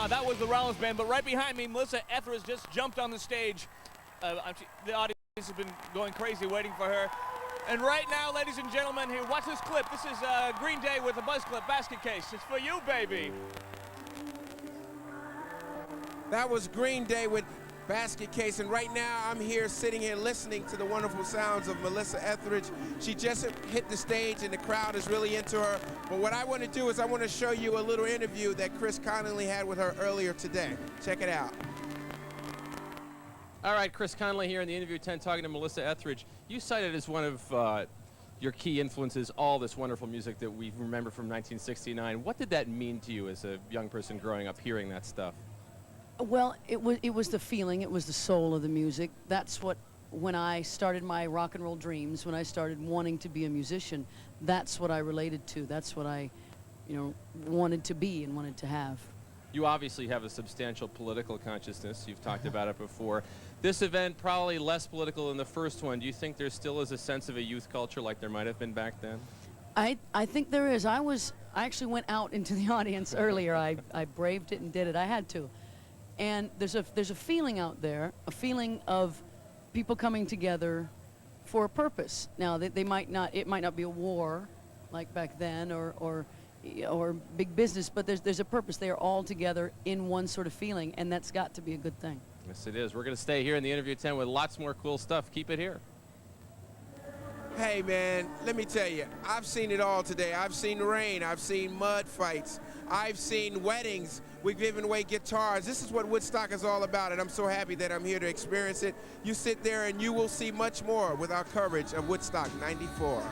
That was the Rollins Band, but right behind me, Melissa Etheridge just jumped on the stage. The audience has been going crazy waiting for her. And right now, ladies and gentlemen, here, watch this clip. This is Green Day with a buzz clip basket case. It's for you, baby. That was Green Day with Basket Case, and right now I'm here sitting here listening to the wonderful sounds of Melissa Etheridge. She just hit the stage and the crowd is really into her. But what I want to do is I want to show you a little interview that Chris Connolly had with her earlier today. Check it out. All right, Chris Connolly here in the Interview 10 talking to Melissa Etheridge. You cited as one of your key influences all this wonderful music that we remember from 1969. What did that mean to you as a young person growing up hearing that stuff? Well, it was the feeling, it was the soul of the music. That's what, when I started my rock and roll dreams, when I started wanting to be a musician, that's what I related to. That's what I, wanted to be and wanted to have. You obviously have a substantial political consciousness. You've talked about it before. This event probably less political than the first one. Do you think there still is a sense of a youth culture like there might have been back then? I think there is. I actually went out into the audience earlier. I braved it and did it. I had to. And there's a feeling out there, a feeling of people coming together for a purpose. Now, it might not be a war like back then or big business, but there's a purpose. They are all together in one sort of feeling, and that's got to be a good thing. Yes, it is. We're going to stay here in the Interview 10 with lots more cool stuff. Keep it here. Hey, man, let me tell you, I've seen it all today. I've seen rain. I've seen mud fights. I've seen weddings. We've given away guitars. This is what Woodstock is all about, and I'm so happy that I'm here to experience it. You sit there and you will see much more with our coverage of Woodstock 94.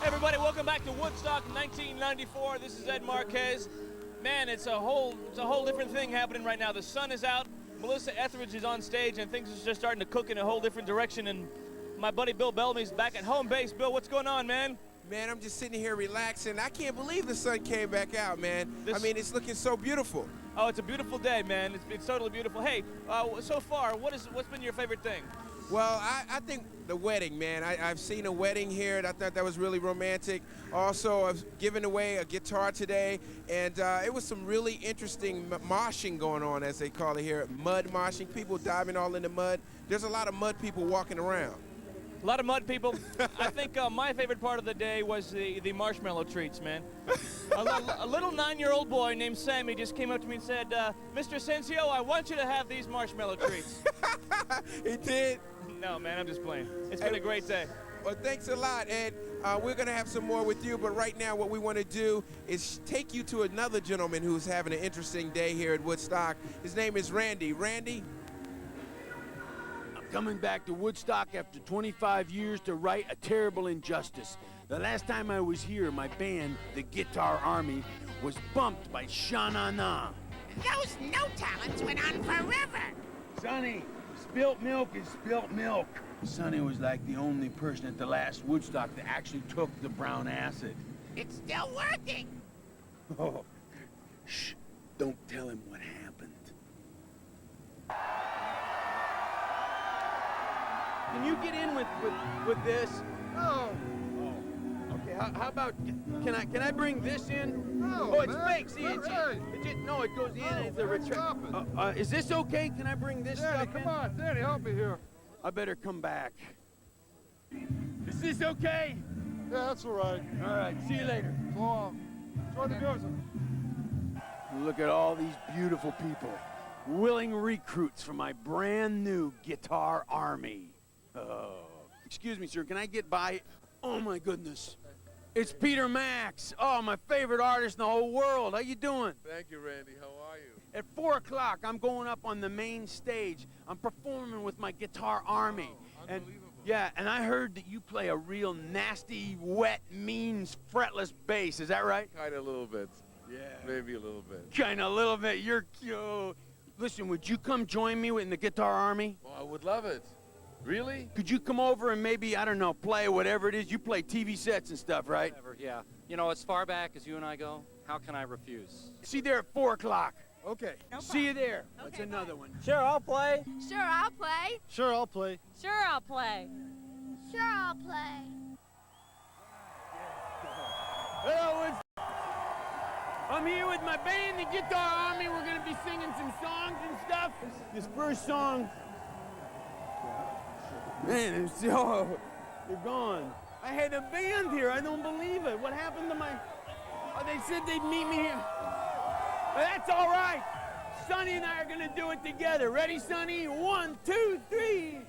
Everybody, welcome back to Woodstock 1994. This is Ed Marquez. Man, it's a whole different thing happening right now. The sun is out, Melissa Etheridge is on stage, and things are just starting to cook in a whole different direction. And my buddy Bill Bellamy's back at home base. Bill, what's going on, man? Man, I'm just sitting here relaxing. I can't believe the sun came back out, man. I mean, it's looking so beautiful. Oh, it's a beautiful day, man. It's totally beautiful. Hey, so far, what's been your favorite thing? Well, I think the wedding, man. I've seen a wedding here, and I thought that was really romantic. Also, I've given away a guitar today, and it was some really interesting moshing going on, as they call it here, mud moshing, people diving all in the mud. There's a lot of mud people walking around. A lot of mud people. I think my favorite part of the day was the marshmallow treats, man. A little 9-year-old boy named Sammy just came up to me and said, Mr. Sensio, I want you to have these marshmallow treats. He did? No, man, I'm just playing. It's been a great day. Well, thanks a lot, Ed. We're going to have some more with you, but right now what we want to do is take you to another gentleman who's having an interesting day here at Woodstock. His name is Randy. Randy? I'm coming back to Woodstock after 25 years to right a terrible injustice. The last time I was here, my band, the Guitar Army, was bumped by Sha-Na-Na. Those no talents went on forever. Sonny, spilt milk is spilt milk. Sonny was like the only person at the last Woodstock that actually took the brown acid. It's still working. Oh, shh, don't tell him what happened. Can you get in with this? Oh. Okay, how about, can I bring this in? No, oh, it's man. fake, see, no, it goes in and it's a retract. Is this okay? Can I bring this Danny, stuff in? come on, Danny, help me here. I better come back. Is this okay? Yeah, that's all right. All right, see you later. So long. Enjoy the music. Look at all these beautiful people. Willing recruits for my brand new Guitar Army. Excuse me, sir, can I get by? Oh my goodness. It's Peter Max. Oh, my favorite artist in the whole world. How you doing? Thank you, Randy. How are you? At 4 o'clock, I'm going up on the main stage. I'm performing with my Guitar Army. Unbelievable. And I heard that you play a real nasty, wet, mean, fretless bass. Is that right? Kind of a little bit. Yeah. Maybe a little bit. Kind of a little bit. You're cute. Listen, would you come join me in the Guitar Army? Well, I would love it. Really? Could you come over and maybe, I don't know, play whatever it is? You play TV sets and stuff, right? Whatever, yeah. You know, as far back as you and I go, how can I refuse? See you there at 4 o'clock. Okay. No See you there. Okay, That's another one. Sure, I'll play. Sure, I'll play. Sure, I'll play. Sure, I'll play. Sure, I'll play. Hello, I'm here with my band, the Guitar Army. We're gonna be singing some songs and stuff. This first song, man, it's, oh, they're gone. I had a band here. I don't believe it. What happened to my? Oh, they said they'd meet me here. Well, that's all right. Sonny and I are gonna do it together. Ready, Sonny? 1, 2, 3.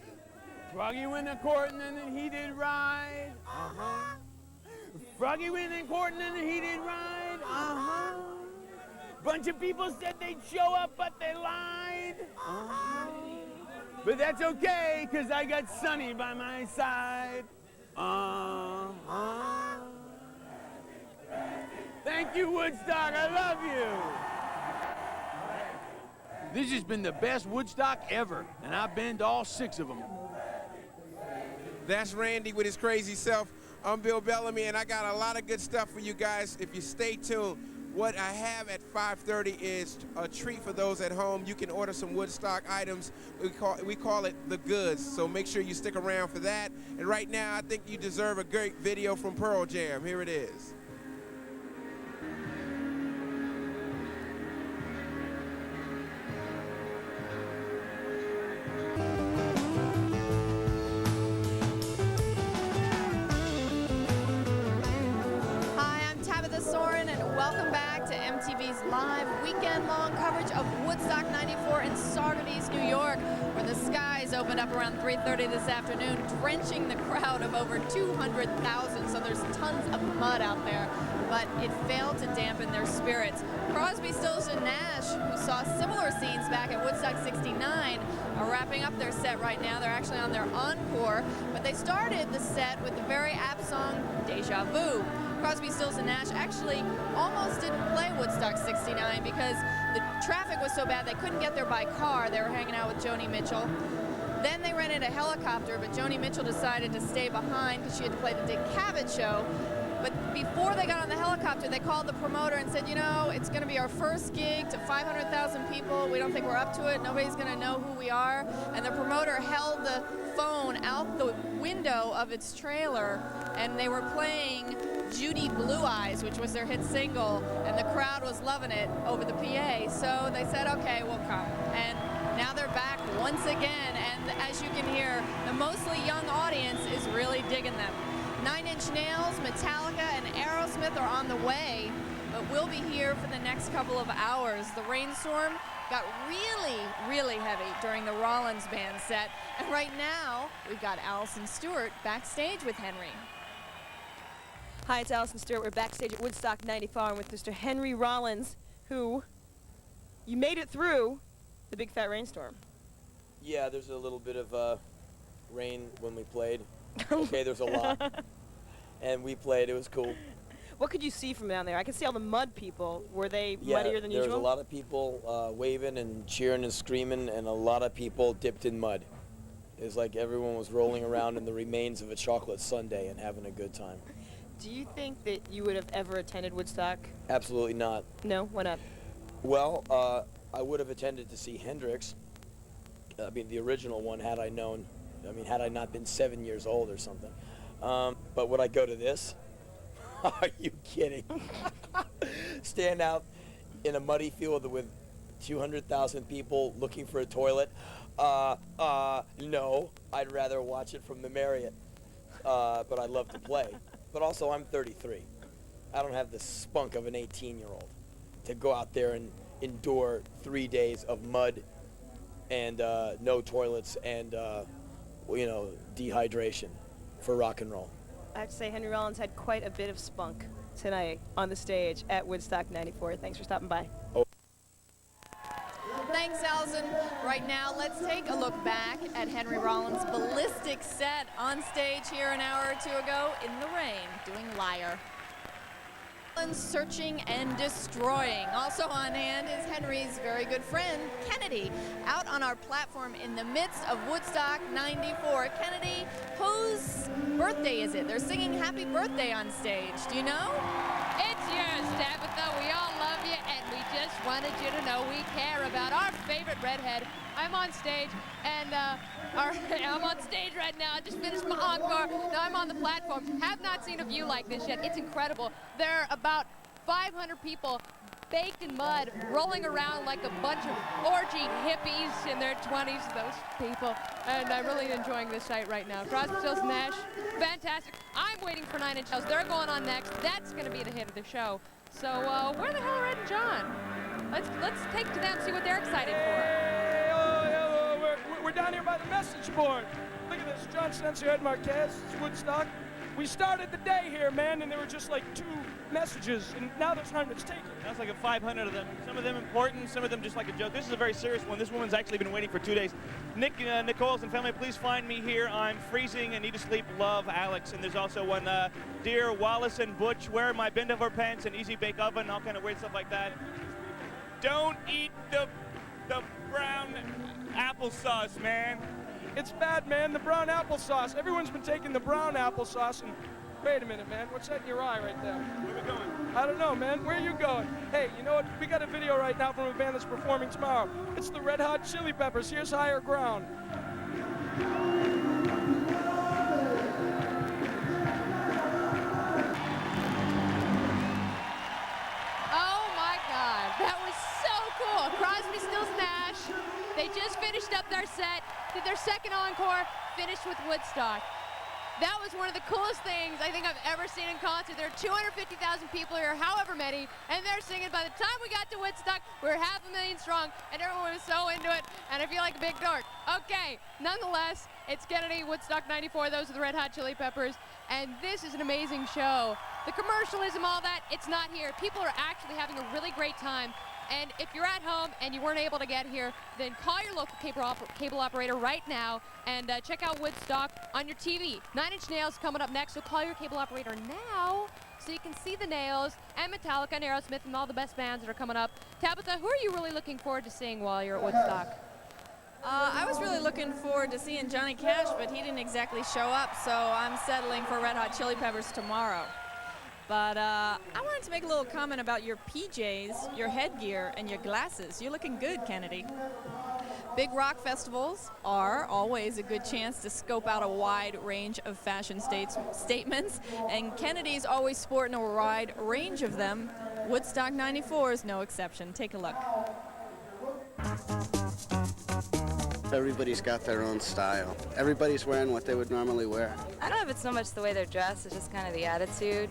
Froggy went a courting and then he did ride. Froggy went a courting and then he did ride. Bunch of people said they'd show up, but they lied. But that's okay, cause I got Sonny by my side. Thank you, Woodstock. I love you. This has been the best Woodstock ever, and I've been to all 6 of them. That's Randy with his crazy self. I'm Bill Bellamy, and I got a lot of good stuff for you guys. If you stay tuned, what I have at 5:30 is a treat for those at home. You can order some Woodstock items. We call it the goods, so make sure you stick around for that. And right now, I think you deserve a great video from Pearl Jam. Here it is. Welcome back to MTV's live weekend-long coverage of Woodstock 94 in Saugerties, New York, where the skies opened up around 3:30 this afternoon, drenching the crowd of over 200,000, so there's tons of mud out there, but it failed to dampen their spirits. Crosby, Stills, and Nash, who saw similar scenes back at Woodstock 69, are wrapping up their set right now. They're actually on their encore, but they started the set with the very apt song, Deja Vu. Crosby, Stills, and Nash actually almost didn't play Woodstock 69 because the traffic was so bad they couldn't get there by car. They were hanging out with Joni Mitchell. Then they rented a helicopter, but Joni Mitchell decided to stay behind because she had to play the Dick Cavett show. But before they got on the helicopter, they called the promoter and said, you know, it's going to be our first gig to 500,000 people. We don't think we're up to it. Nobody's going to know who we are. And the promoter held the phone out the window of its trailer, and they were playing Judy Blue Eyes, which was their hit single, and the crowd was loving it over the PA. So they said, okay, we'll come. And now they're back once again, and as you can hear, the mostly young audience is really digging them. 9 Inch Nails, Metallica, and Aerosmith are on the way, but we'll be here for the next couple of hours. The rainstorm got really, really heavy during the Rollins band set, and right now, we've got Allison Stewart backstage with Henry. Hi, it's Allison Stewart. We're backstage at Woodstock 94 with Mr. Henry Rollins, who you made it through the big fat rainstorm. Yeah, there's a little bit of rain when we played. Okay, there's a lot. And we played, it was cool. What could you see from down there? I could see all the mud people. Were they Yeah, muddier than usual? there was a lot of people waving and cheering and screaming, and a lot of people dipped in mud. It was like everyone was rolling around in the remains of a chocolate sundae and having a good time. Do you think that you would have ever attended Woodstock? Absolutely not. No? Why not? Well, I would have attended to see Hendrix. I mean, the original one, had I known. I mean, had I not been 7 years old or something. But would I go to this? Are you kidding? Stand out in a muddy field with 200,000 people looking for a toilet? No. I'd rather watch it from the Marriott. But I love to play. But also, I'm 33. I don't have the spunk of an 18-year-old to go out there and endure 3 days of mud and no toilets and, you know, dehydration for rock and roll. I have to say, Henry Rollins had quite a bit of spunk tonight on the stage at Woodstock 94. Thanks for stopping by. Oh. Thanks, Allison. Right now, let's take a look back at Henry Rollins' ballistic set on stage here an hour or two ago in the rain, doing Liar. Searching and destroying. Also on hand is Henry's very good friend, Kennedy, out on our platform in the midst of Woodstock 94. Kennedy, whose birthday is it? They're singing happy birthday on stage. Do you know? It's yours, Tabitha. We all love you, and we just wanted you to know we care about our favorite redhead. I'm on stage, and I'm on stage right now. I just finished my encore. Now I'm on the platform. Have not seen a view like this yet. It's incredible. There are about 500 people baked in mud, rolling around like a bunch of orgy hippies in their 20s, those people. And I'm really enjoying this sight right now. Crosby, Stills, Nash, fantastic. I'm waiting for 9 Inch Nails. They're going on next. That's going to be the hit of the show. So where the hell are Ed and John? Let's take to them, see what they're excited for. We're down here by the message board. Look at this, John Spencer, Ed Marquez, Woodstock. We started the day here, man, and there were just like 2 messages, and now there's hundreds taken. That's like 500 of them. Some of them important, some of them just like a joke. This is a very serious one. This woman's actually been waiting for 2 days. Nick, Nicole's and family, please find me here. I'm freezing and need to sleep. Love, Alex. And there's also one, Dear Wallace and Butch, wear my bend-over pants and easy bake oven, all kind of weird stuff like that. Don't eat the brown applesauce, man. It's bad, man, the brown applesauce. Everyone's been taking the brown applesauce and... Wait a minute, man. What's that in your eye right there? Where are we going? I don't know, man. Where are you going? Hey, you know what? We got a video right now from a band that's performing tomorrow. It's the Red Hot Chili Peppers. Here's Higher Ground. Oh my God, that was so cool. Crosby, Stills, Nash. They just finished up their set, did their second encore, finished with Woodstock. That was one of the coolest things I think I've ever seen in concert. There are 250,000 people here, however many, and they're singing. By the time we got to Woodstock, we were 500,000 strong, and everyone was so into it, and I feel like a big dork. Okay, nonetheless, it's Kennedy, Woodstock 94. Those are the Red Hot Chili Peppers, and this is an amazing show. The commercialism, all that, it's not here. People are actually having a really great time. And if you're at home and you weren't able to get here, then call your local cable operator right now and check out Woodstock on your TV. 9 Inch Nails coming up next, so call your cable operator now so you can see the Nails and Metallica and Aerosmith and all the best bands that are coming up. Tabitha, who are you really looking forward to seeing while you're at Woodstock? I was really looking forward to seeing Johnny Cash, but he didn't exactly show up, so I'm settling for Red Hot Chili Peppers tomorrow. But I wanted to make a little comment about your PJs, your headgear, and your glasses. You're looking good, Kennedy. Big rock festivals are always a good chance to scope out a wide range of fashion statements, and Kennedy's always sporting a wide range of them. Woodstock 94 is no exception. Take a look. Everybody's got their own style. Everybody's wearing what they would normally wear. I don't know if it's so much the way they're dressed, it's just kind of the attitude.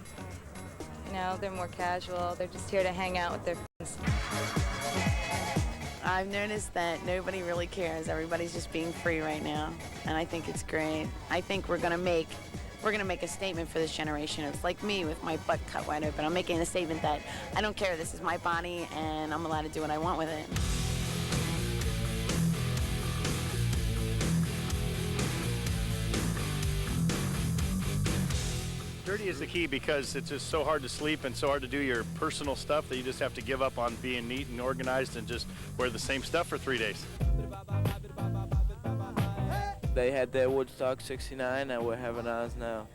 You know, they're more casual. They're just here to hang out with their friends. I've noticed that nobody really cares. Everybody's just being free right now, and I think it's great. I think we're gonna make a statement for this generation. It's like me with my butt cut wide open. I'm making a statement that I don't care. This is my body, and I'm allowed to do what I want with it. Dirty is the key because it's just so hard to sleep and so hard to do your personal stuff that you just have to give up on being neat and organized and just wear the same stuff for 3 days. They had their Woodstock 69 and we're having ours now.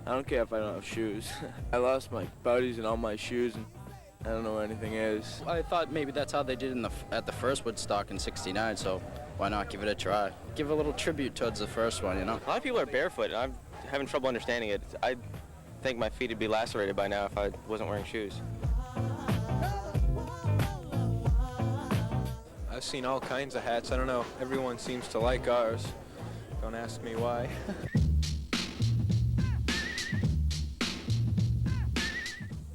I don't care if I don't have shoes. I lost my buddies and all my shoes and I don't know where anything is. I thought maybe that's how they did at the first Woodstock in '69, so why not give it a try? Give a little tribute towards the first one, you know? A lot of people are barefoot. I'm having trouble understanding it. I think my feet would be lacerated by now if I wasn't wearing shoes. I've seen all kinds of hats. I don't know. Everyone seems to like ours. Don't ask me why.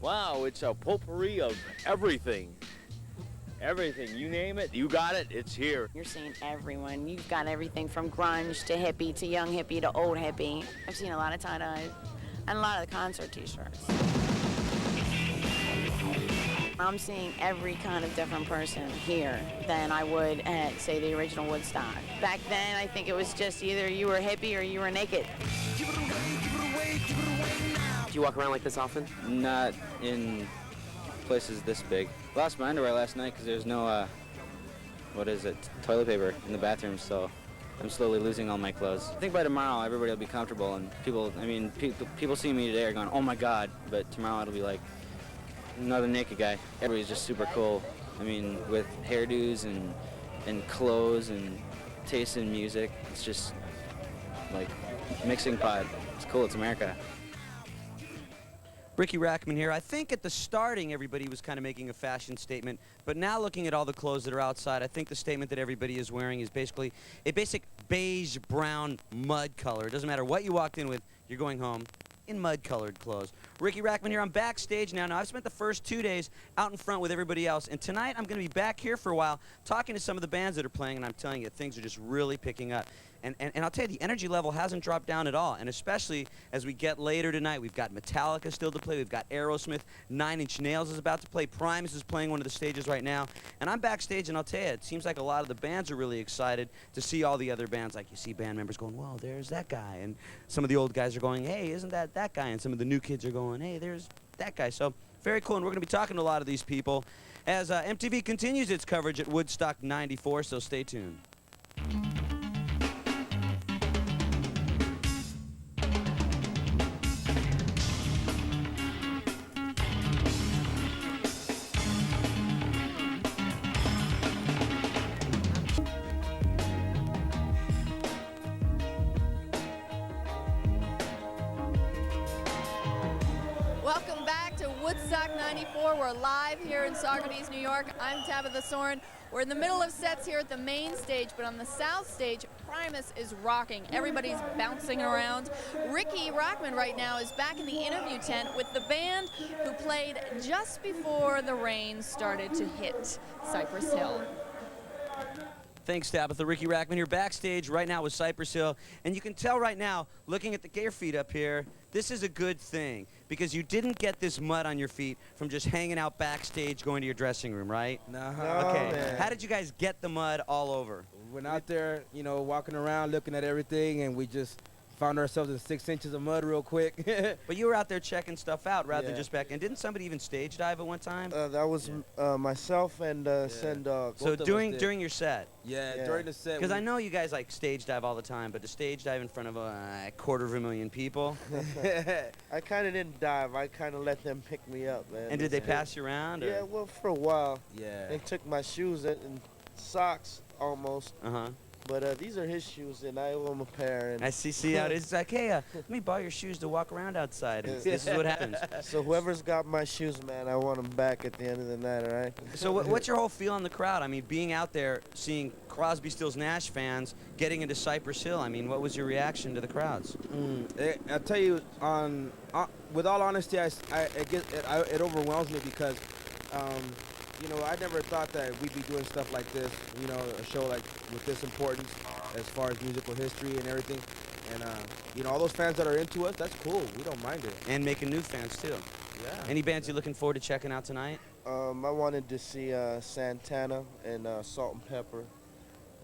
Wow, it's a potpourri of everything. Everything, you name it, you got it, it's here. You're seeing everyone. You've got everything from grunge to hippie to young hippie to old hippie. I've seen a lot of tie-dyes and a lot of the concert t-shirts. I'm seeing every kind of different person here than I would at, say, the original Woodstock. Back then, I think it was just either you were hippie or you were naked. You walk around like this often? Not in places this big. Lost my underwear last night because there's no, toilet paper in the bathroom, so I'm slowly losing all my clothes. I think by tomorrow everybody will be comfortable, and people seeing me today are going, oh my God, but tomorrow it'll be like another naked guy. Everybody's just super cool. I mean, with hairdos and clothes and taste in music, it's just like mixing pot. It's cool, it's America. Ricky Rackman here. I think at the starting everybody was kind of making a fashion statement, but now looking at all the clothes that are outside, I think the statement that everybody is wearing is basically a basic beige brown mud color. It doesn't matter what you walked in with, you're going home in mud-colored clothes. Ricky Rackman here. I'm backstage now. Now, I've spent the first 2 days out in front with everybody else, and tonight I'm going to be back here for a while talking to some of the bands that are playing, and I'm telling you, things are just really picking up. And I'll tell you, the energy level hasn't dropped down at all, and especially as we get later tonight, we've got Metallica still to play, we've got Aerosmith, 9 Inch Nails is about to play, Primus is playing one of the stages right now, and I'm backstage, and I'll tell you, it seems like a lot of the bands are really excited to see all the other bands. Like, you see band members going, whoa, there's that guy, and some of the old guys are going, hey, isn't that guy, and some of the new kids are going, hey, there's that guy. So very cool, and we're going to be talking to a lot of these people as MTV continues its coverage at Woodstock 94, so stay tuned. Welcome back to Woodstock 94. We're live here in Saugerties, New York. I'm Tabitha Soren. We're in the middle of sets here at the main stage, but on the south stage, Primus is rocking. Everybody's bouncing around. Ricky Rackman right now is back in the interview tent with the band who played just before the rain started to hit Cypress Hill. Thanks, Tabitha. Ricky Rackman here backstage right now with Cypress Hill. And you can tell right now, looking at the gear feet up here, this is a good thing because you didn't get this mud on your feet from just hanging out backstage going to your dressing room, right? No, okay. man. How did you guys get the mud all over? We went out there, you know, walking around, looking at everything, and we just found ourselves in 6 inches of mud real quick. But you were out there checking stuff out rather than Yeah. just back. And didn't somebody even stage dive at one time? That was myself and Sendog. So during your set? Yeah, during the set. Because I know you guys like stage dive all the time, but to stage dive in front of a 250,000 people? I kind of didn't dive. I kind of let them pick me up, man. And did they pass you around? Or? Yeah, well, for a while. Yeah. They took my shoes and socks almost. Uh-huh. But these are his shoes, and I owe him a pair. And I see how it is. It's like, hey, let me borrow your shoes to walk around outside. And this is what happens. So whoever's got my shoes, man, I want them back at the end of the night, all right? So what's your whole feel on the crowd? I mean, being out there, seeing Crosby, Stills, Nash fans getting into Cypress Hill, I mean, what was your reaction to the crowds? I'll tell you, with all honesty, it overwhelms me because, you know, I never thought that we'd be doing stuff like this, you know, a show like with this importance as far as musical history and everything. And, you know, all those fans that are into us, that's cool. We don't mind it. And making new fans, too. Yeah. Any bands you're looking forward to checking out tonight? I wanted to see Santana and Salt and Pepper.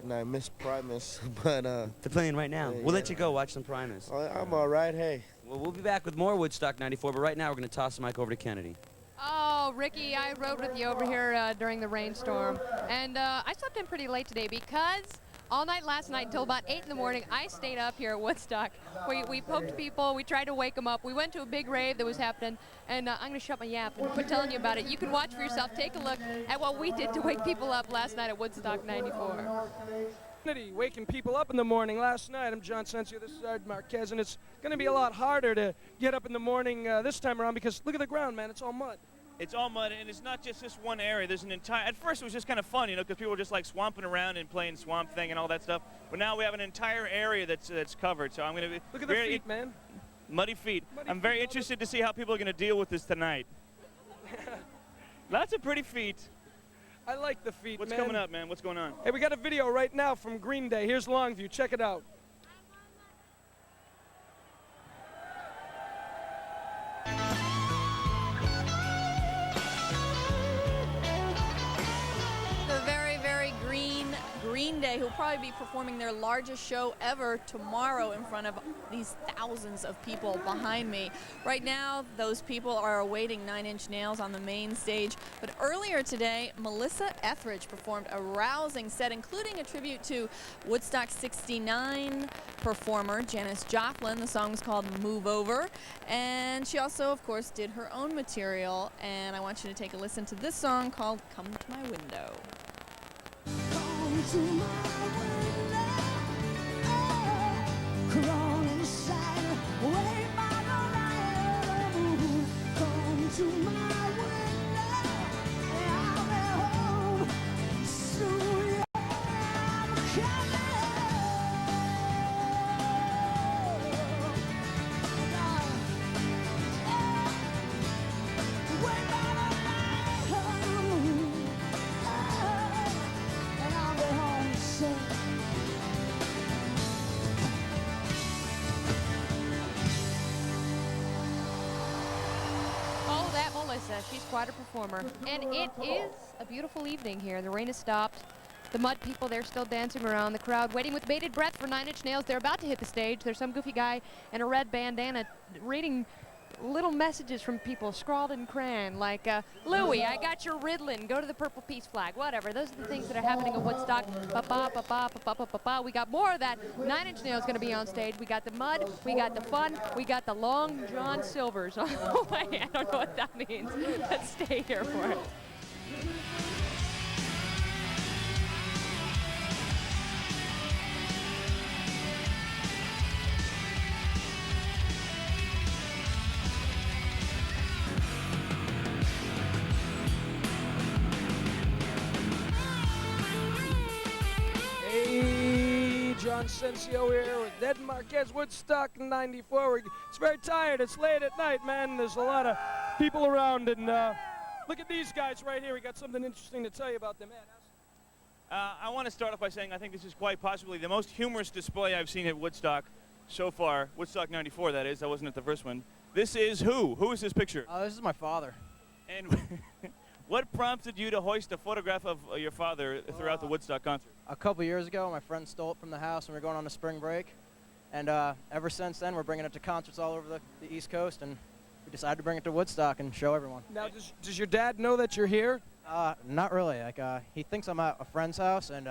And I miss Primus, but... They're playing right now. We'll let you go watch some Primus. I'm all right, hey. Well, we'll be back with more Woodstock 94, but right now we're going to toss the mic over to Kennedy. Oh, Ricky, I rode with you over here during the rainstorm, and I slept in pretty late today because all night last night until about 8 in the morning, I stayed up here at Woodstock. We poked people, we tried to wake them up. We went to a big rave that was happening, and I'm going to shut my yap and quit telling you about it. You can watch for yourself. Take a look at what we did to wake people up last night at Woodstock 94. Waking people up in the morning last night. I'm John Sensio, this is Ed Marquez, and it's going to be a lot harder to get up in the morning this time around because look at the ground, man, it's all mud. It's all mud, and it's not just this one area. There's an entire, at first it was just kind of fun, you know, because people were just like swamping around and playing Swamp Thing and all that stuff. But now we have an entire area that's covered, so I'm going to be... Look at the feet, man. Muddy feet. I'm feet very interested to see how people are going to deal with this tonight. Lots of pretty feet. I like the feet, What's man. coming up, man? What's going on? Hey, we got a video right now from Green Day. Here's Longview. Check it out. The very, very green Green Day, who will probably be performing their largest show ever tomorrow in front of these thousands of people behind me. Right now, those people are awaiting Nine Inch Nails on the main stage. But earlier today, Melissa Etheridge performed a rousing set, including a tribute to Woodstock 69 performer Janis Joplin. The song was called Move Over. And she also, of course, did her own material. And I want you to take a listen to this song called Come to My Window. Come to my window, crawl inside, wait by the light of the moon. Come to my window, and I'll be home soon. I'm coming. Wait by the light of the moon. And I'll be home soon. Oh, that Melissa, she's quite a performer. And it is a beautiful evening here. The rain has stopped. The mud people, they're still dancing around. The crowd waiting with bated breath for Nine Inch Nails. They're about to hit the stage. There's some goofy guy in a red bandana reading little messages from people scrawled in crayon like, Louie, I got your Ritalin, go to the Purple Peace Flag, whatever. Those are the things that are happening at Woodstock. Ba-ba-ba-ba-ba-ba-ba-ba. We got more of that. Nine Inch Nails going to be on stage. We got the mud, we got the fun, we got the Long John Silvers on the way. I don't know what that means, but stay here for it. Hey, John Sensio here with Ed Marquez, Woodstock 94. It's very tired. It's late at night, man. There's a lot of people around, and look at these guys right here. We got something interesting to tell you about them, man. I want to start off by saying I think this is quite possibly the most humorous display I've seen at Woodstock so far. Woodstock 94, that is. I wasn't at the first one. This is who? Who is this picture? This is my father. And what prompted you to hoist a photograph of your father throughout the Woodstock concert? A couple years ago, my friend stole it from the house when we were going on a spring break. And ever since then, we're bringing it to concerts all over the East Coast. And we decided to bring it to Woodstock and show everyone. Now, does your dad know that you're here? Not really. Like, he thinks I'm at a friend's house, and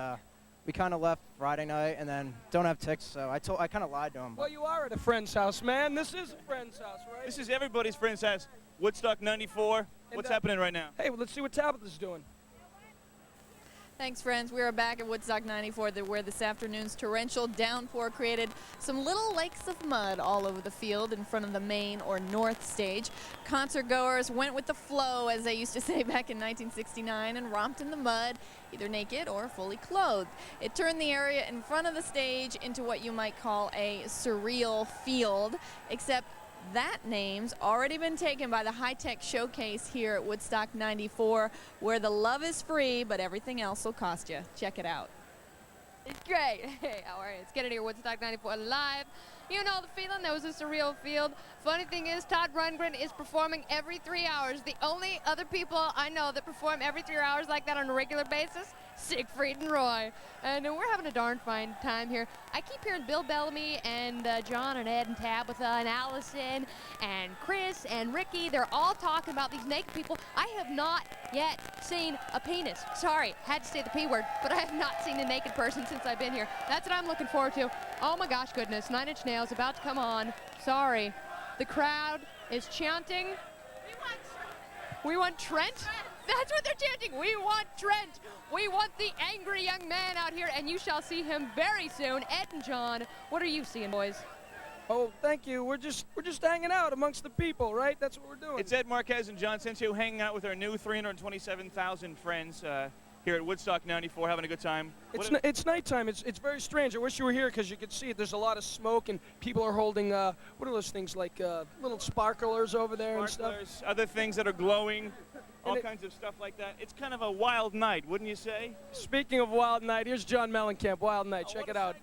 we kind of left Friday night and then don't have tickets, so I kind of lied to him. Well, you are at a friend's house, man. This is a friend's house, right? This is everybody's friend's house. Woodstock 94. What's happening right now? Hey, well, let's see what Tabitha's doing. Thanks, friends. We are back at Woodstock 94, where this afternoon's torrential downpour created some little lakes of mud all over the field in front of the main or north stage. Concert goers went with the flow, as they used to say back in 1969, and romped in the mud, either naked or fully clothed. It turned the area in front of the stage into what you might call a surreal field, except that name's already been taken by the high-tech showcase here at Woodstock 94, where the love is free, but everything else will cost you. Check it out. It's great. Hey, how are you? It's getting here, Woodstock 94 live. You know the feeling. That was a surreal field. Funny thing is, Todd Rundgren is performing every 3 hours. The only other people I know that perform every 3 hours like that on a regular basis, Siegfried and Roy. And we're having a darn fine time here. I keep hearing Bill Bellamy and John and Ed and Tabitha and Allison and Chris and Ricky. They're all talking about these naked people. I have not yet seen a penis. Sorry, had to say the P word, but I have not seen a naked person since I've been here. That's what I'm looking forward to. Oh my gosh, goodness. Nine Inch Nails about to come on. Sorry. The crowd is chanting. We want Trent? That's what they're chanting. We want Trent. We want the angry young man out here, and you shall see him very soon. Ed and John, what are you seeing, boys? Oh, thank you. We're just hanging out amongst the people, right? That's what we're doing. It's Ed Marquez and John Sensio hanging out with our new 327,000 friends here at Woodstock 94, having a good time. It's nighttime. It's very strange. I wish you were here because you could see it. There's a lot of smoke, and people are holding, what are those things, like little sparklers over there and stuff? Other things that are glowing. All kinds of stuff like that. It's kind of a wild night, wouldn't you say? Speaking of wild night, here's John Mellencamp, Wild Night. Check it out.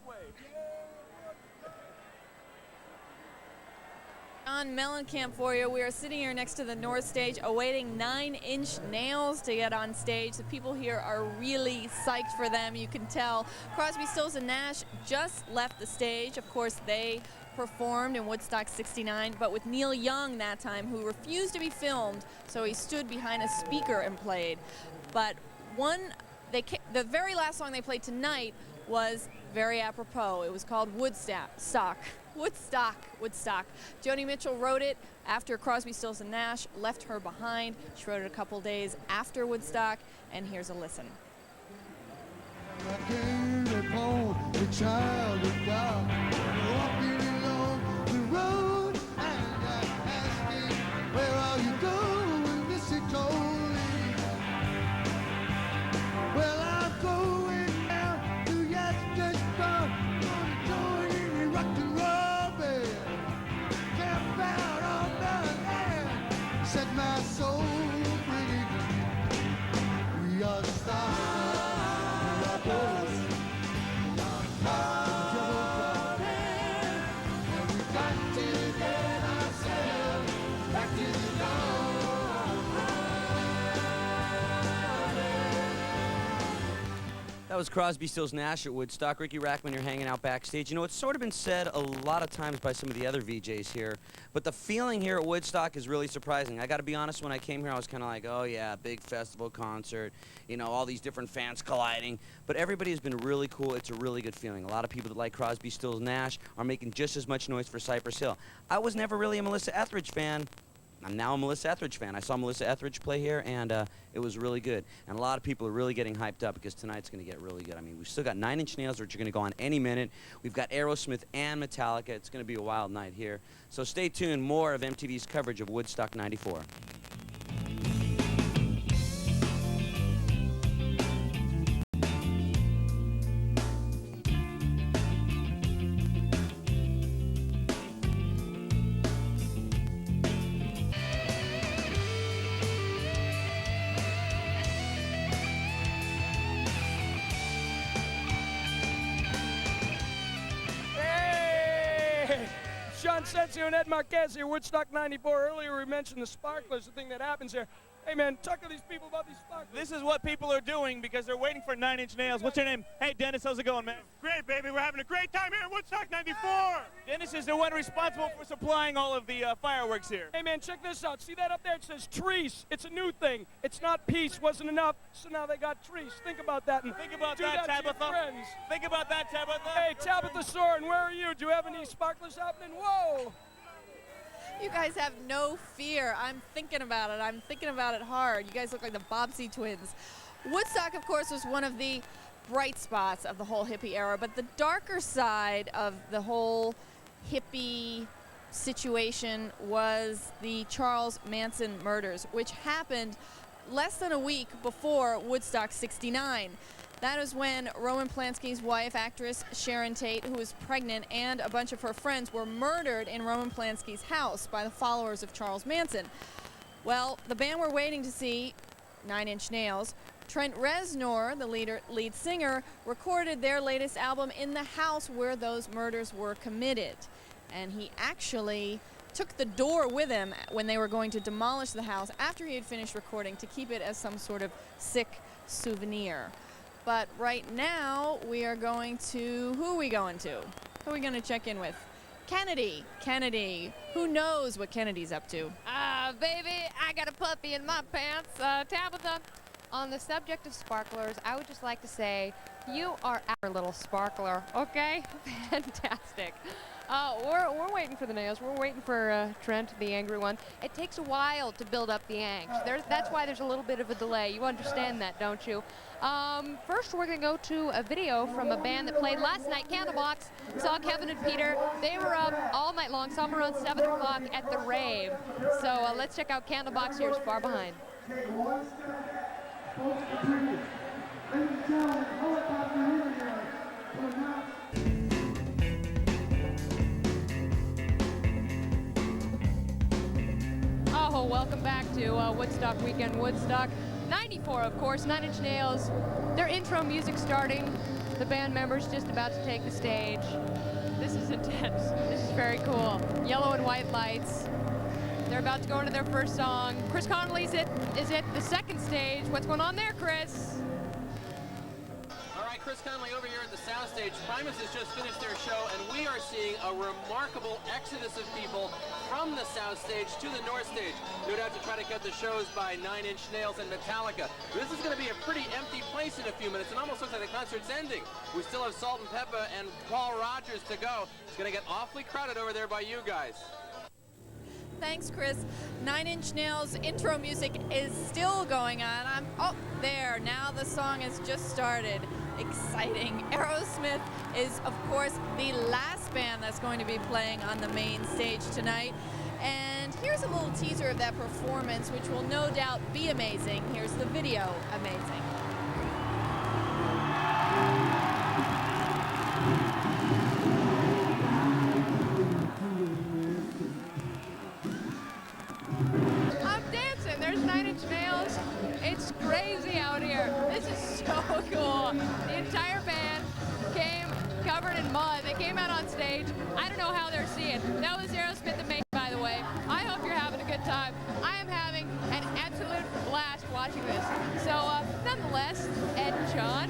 John Mellencamp for you. We are sitting here next to the North Stage awaiting 9 Inch Nails to get on stage. The people here are really psyched for them, you can tell. Crosby, Stills, and Nash just left the stage. Of course, they performed in Woodstock 69, but with Neil Young that time, who refused to be filmed, so he stood behind a speaker and played. But the very last song they played tonight was very apropos. It was called Woodstock. Joni Mitchell wrote it after Crosby, Stills, and Nash left her behind. She wrote it a couple days after Woodstock, and here's a listen. I came upon the child of God, walking along the road, and I asked him, where are you going? This he told me. Well, I'm going down to Yasgur's bar, gonna join in the rock and roll band. Camp out on the land, set my soul free. We are stars. That was Crosby, Stills, Nash at Woodstock. Ricky Rackman, you're hanging out backstage. You know, it's sort of been said a lot of times by some of the other VJs here, but the feeling here at Woodstock is really surprising. I got to be honest, when I came here, I was kind of like, oh yeah, big festival concert, you know, all these different fans colliding. But everybody has been really cool. It's a really good feeling. A lot of people that like Crosby, Stills, Nash are making just as much noise for Cypress Hill. I was never really a Melissa Etheridge fan. I'm now a Melissa Etheridge fan. I saw Melissa Etheridge play here, and it was really good. And a lot of people are really getting hyped up because tonight's going to get really good. I mean, we've still got 9 Inch Nails, which are going to go on any minute. We've got Aerosmith and Metallica. It's going to be a wild night here. So stay tuned. More of MTV's coverage of Woodstock 94. John Sensio and Ed Marquez here, Woodstock 94. Earlier we mentioned the sparklers, the thing that happens here. Hey man, talk to these people about these sparklers. This is what people are doing because they're waiting for 9 Inch Nails. What's your name? Hey, Dennis, how's it going, man? Great, baby. We're having a great time here in Woodstock 94. Dennis is the one responsible for supplying all of the fireworks here. Hey man, check this out. See that up there? It says trees. It's a new thing. It's not peace, wasn't enough, so now they got trees. Think about that. And think about do that, to your Tabitha. friends. Think about that, Tabitha. Hey, Tabitha Soren, where are you? Do you have any sparklers happening? Whoa! You guys have no fear. I'm thinking about it. I'm thinking about it hard. You guys look like the Bobbsey twins. Woodstock, of course, was one of the bright spots of the whole hippie era, but the darker side of the whole hippie situation was the Charles Manson murders, which happened less than a week before Woodstock 69. That is when Roman Polanski's wife, actress Sharon Tate, who was pregnant, and a bunch of her friends were murdered in Roman Polanski's house by the followers of Charles Manson. Well, the band we're waiting to see, 9 Inch Nails, Trent Reznor, the lead singer, recorded their latest album in the house where those murders were committed. And he actually took the door with him when they were going to demolish the house after he had finished recording to keep it as some sort of sick souvenir. But right now, we are going to, who are we going to? Who are we going to check in with? Kennedy. Kennedy. Who knows what Kennedy's up to? Baby, I got a puppy in my pants. Tabitha, on the subject of sparklers, I would just like to say, you are our little sparkler, okay? Fantastic. We're waiting for the nails. We're waiting for Trent, the angry one. It takes a while to build up the angst. That's why there's a little bit of a delay. You understand that, don't you? First, we're going to go to a video from a band that played last night, Candlebox. Saw Kevin and Peter. They were up all night long, some around 7 o'clock at the rave. So let's check out Candlebox. Here's Far Behind. Oh, welcome back to Woodstock Weekend Woodstock 94, of course. 9 Inch Nails, their intro music starting. The band members just about to take the stage. This is intense. This is Very cool. Yellow and white lights. They're about to go into their first song. Chris Connolly's is at the second stage. What's going on there, Chris? All right, Chris Connolly over here at the soundstage. Primus has just finished their show, and we are seeing a remarkable exodus of people from the soundstage to the north stage. No doubt to try to cut the shows by 9 Inch Nails and Metallica. This is going to be a pretty empty place in a few minutes. It almost looks like the concert's ending. We still have Salt and Pepper and Paul Rogers to go. It's going to get awfully crowded over there by you guys. Thanks, Chris. 9 Inch Nails intro music is still going on. Oh, there. Now the song has just started. Exciting. Aerosmith is, of course, the last band that's going to be playing on the main stage tonight. And here's a little teaser of that performance, which will no doubt be amazing. Here's the video. Amazing. I'm dancing. There's 9 Inch Nails. It's crazy out here. This is so cool. The entire band came covered in mud. They came out on stage. I don't know how they're seeing. That was Aerosmith and Maine, by the way. I hope you're having a good time. I am having an absolute blast watching this. So, nonetheless, Ed and John.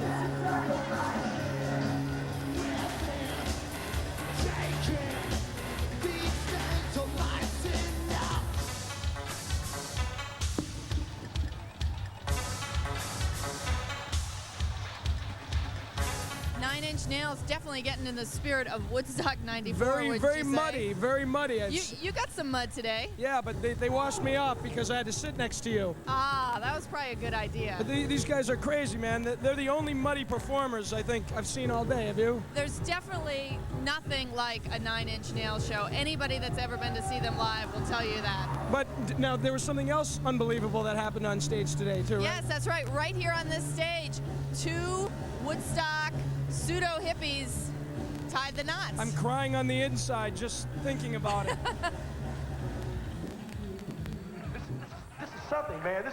Nine Inch Nails definitely getting in the spirit of Woodstock 94. Very muddy, very muddy. You got some mud today. Yeah, but they washed me off because I had to sit next to you. Ah, that was probably a good idea. But these guys are crazy, man. They're the only muddy performers I think I've seen all day. Have you? There's definitely nothing like a 9 Inch Nails show. Anybody that's ever been to see them live will tell you that. But now there was something else unbelievable that happened on stage today too, right? Yes, that's right. Right here on this stage, 2 Woodstock pseudo hippies tied the knots. I'm crying on the inside just thinking about it. This is something, man.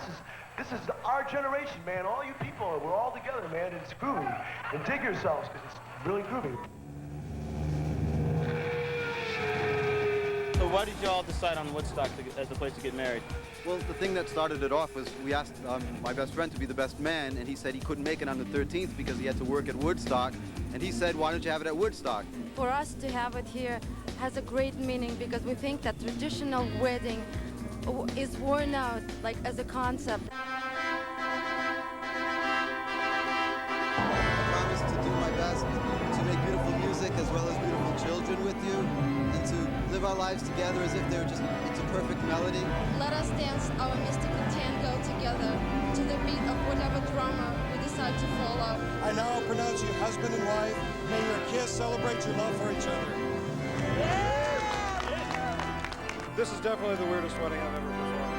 This is our generation, man. All you people, we're all together, man. It's groovy. And dig yourselves, because it's really groovy. So why did you all decide on Woodstock as the place to get married? Well, the thing that started it off was we asked my best friend to be the best man, and he said he couldn't make it on the 13th because he had to work at Woodstock. And he said, why don't you have it at Woodstock? For us to have it here has a great meaning because we think that traditional wedding is worn out, like as a concept. I promise to do my best to make beautiful music as well as beautiful children with you, and to live our lives together as if it's a perfect melody. Let us dance our mystical tango together to the beat of whatever drummer we decide to follow. I now pronounce you husband and wife. May your kiss celebrate your love for each other. This is definitely the weirdest wedding I've ever performed.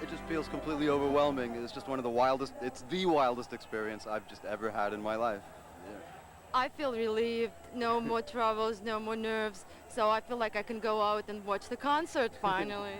It just feels completely overwhelming. It's just one of the wildest, it's the wildest experience I've just ever had in my life. I feel relieved, no more troubles, no more nerves, so I feel like I can go out and watch the concert finally.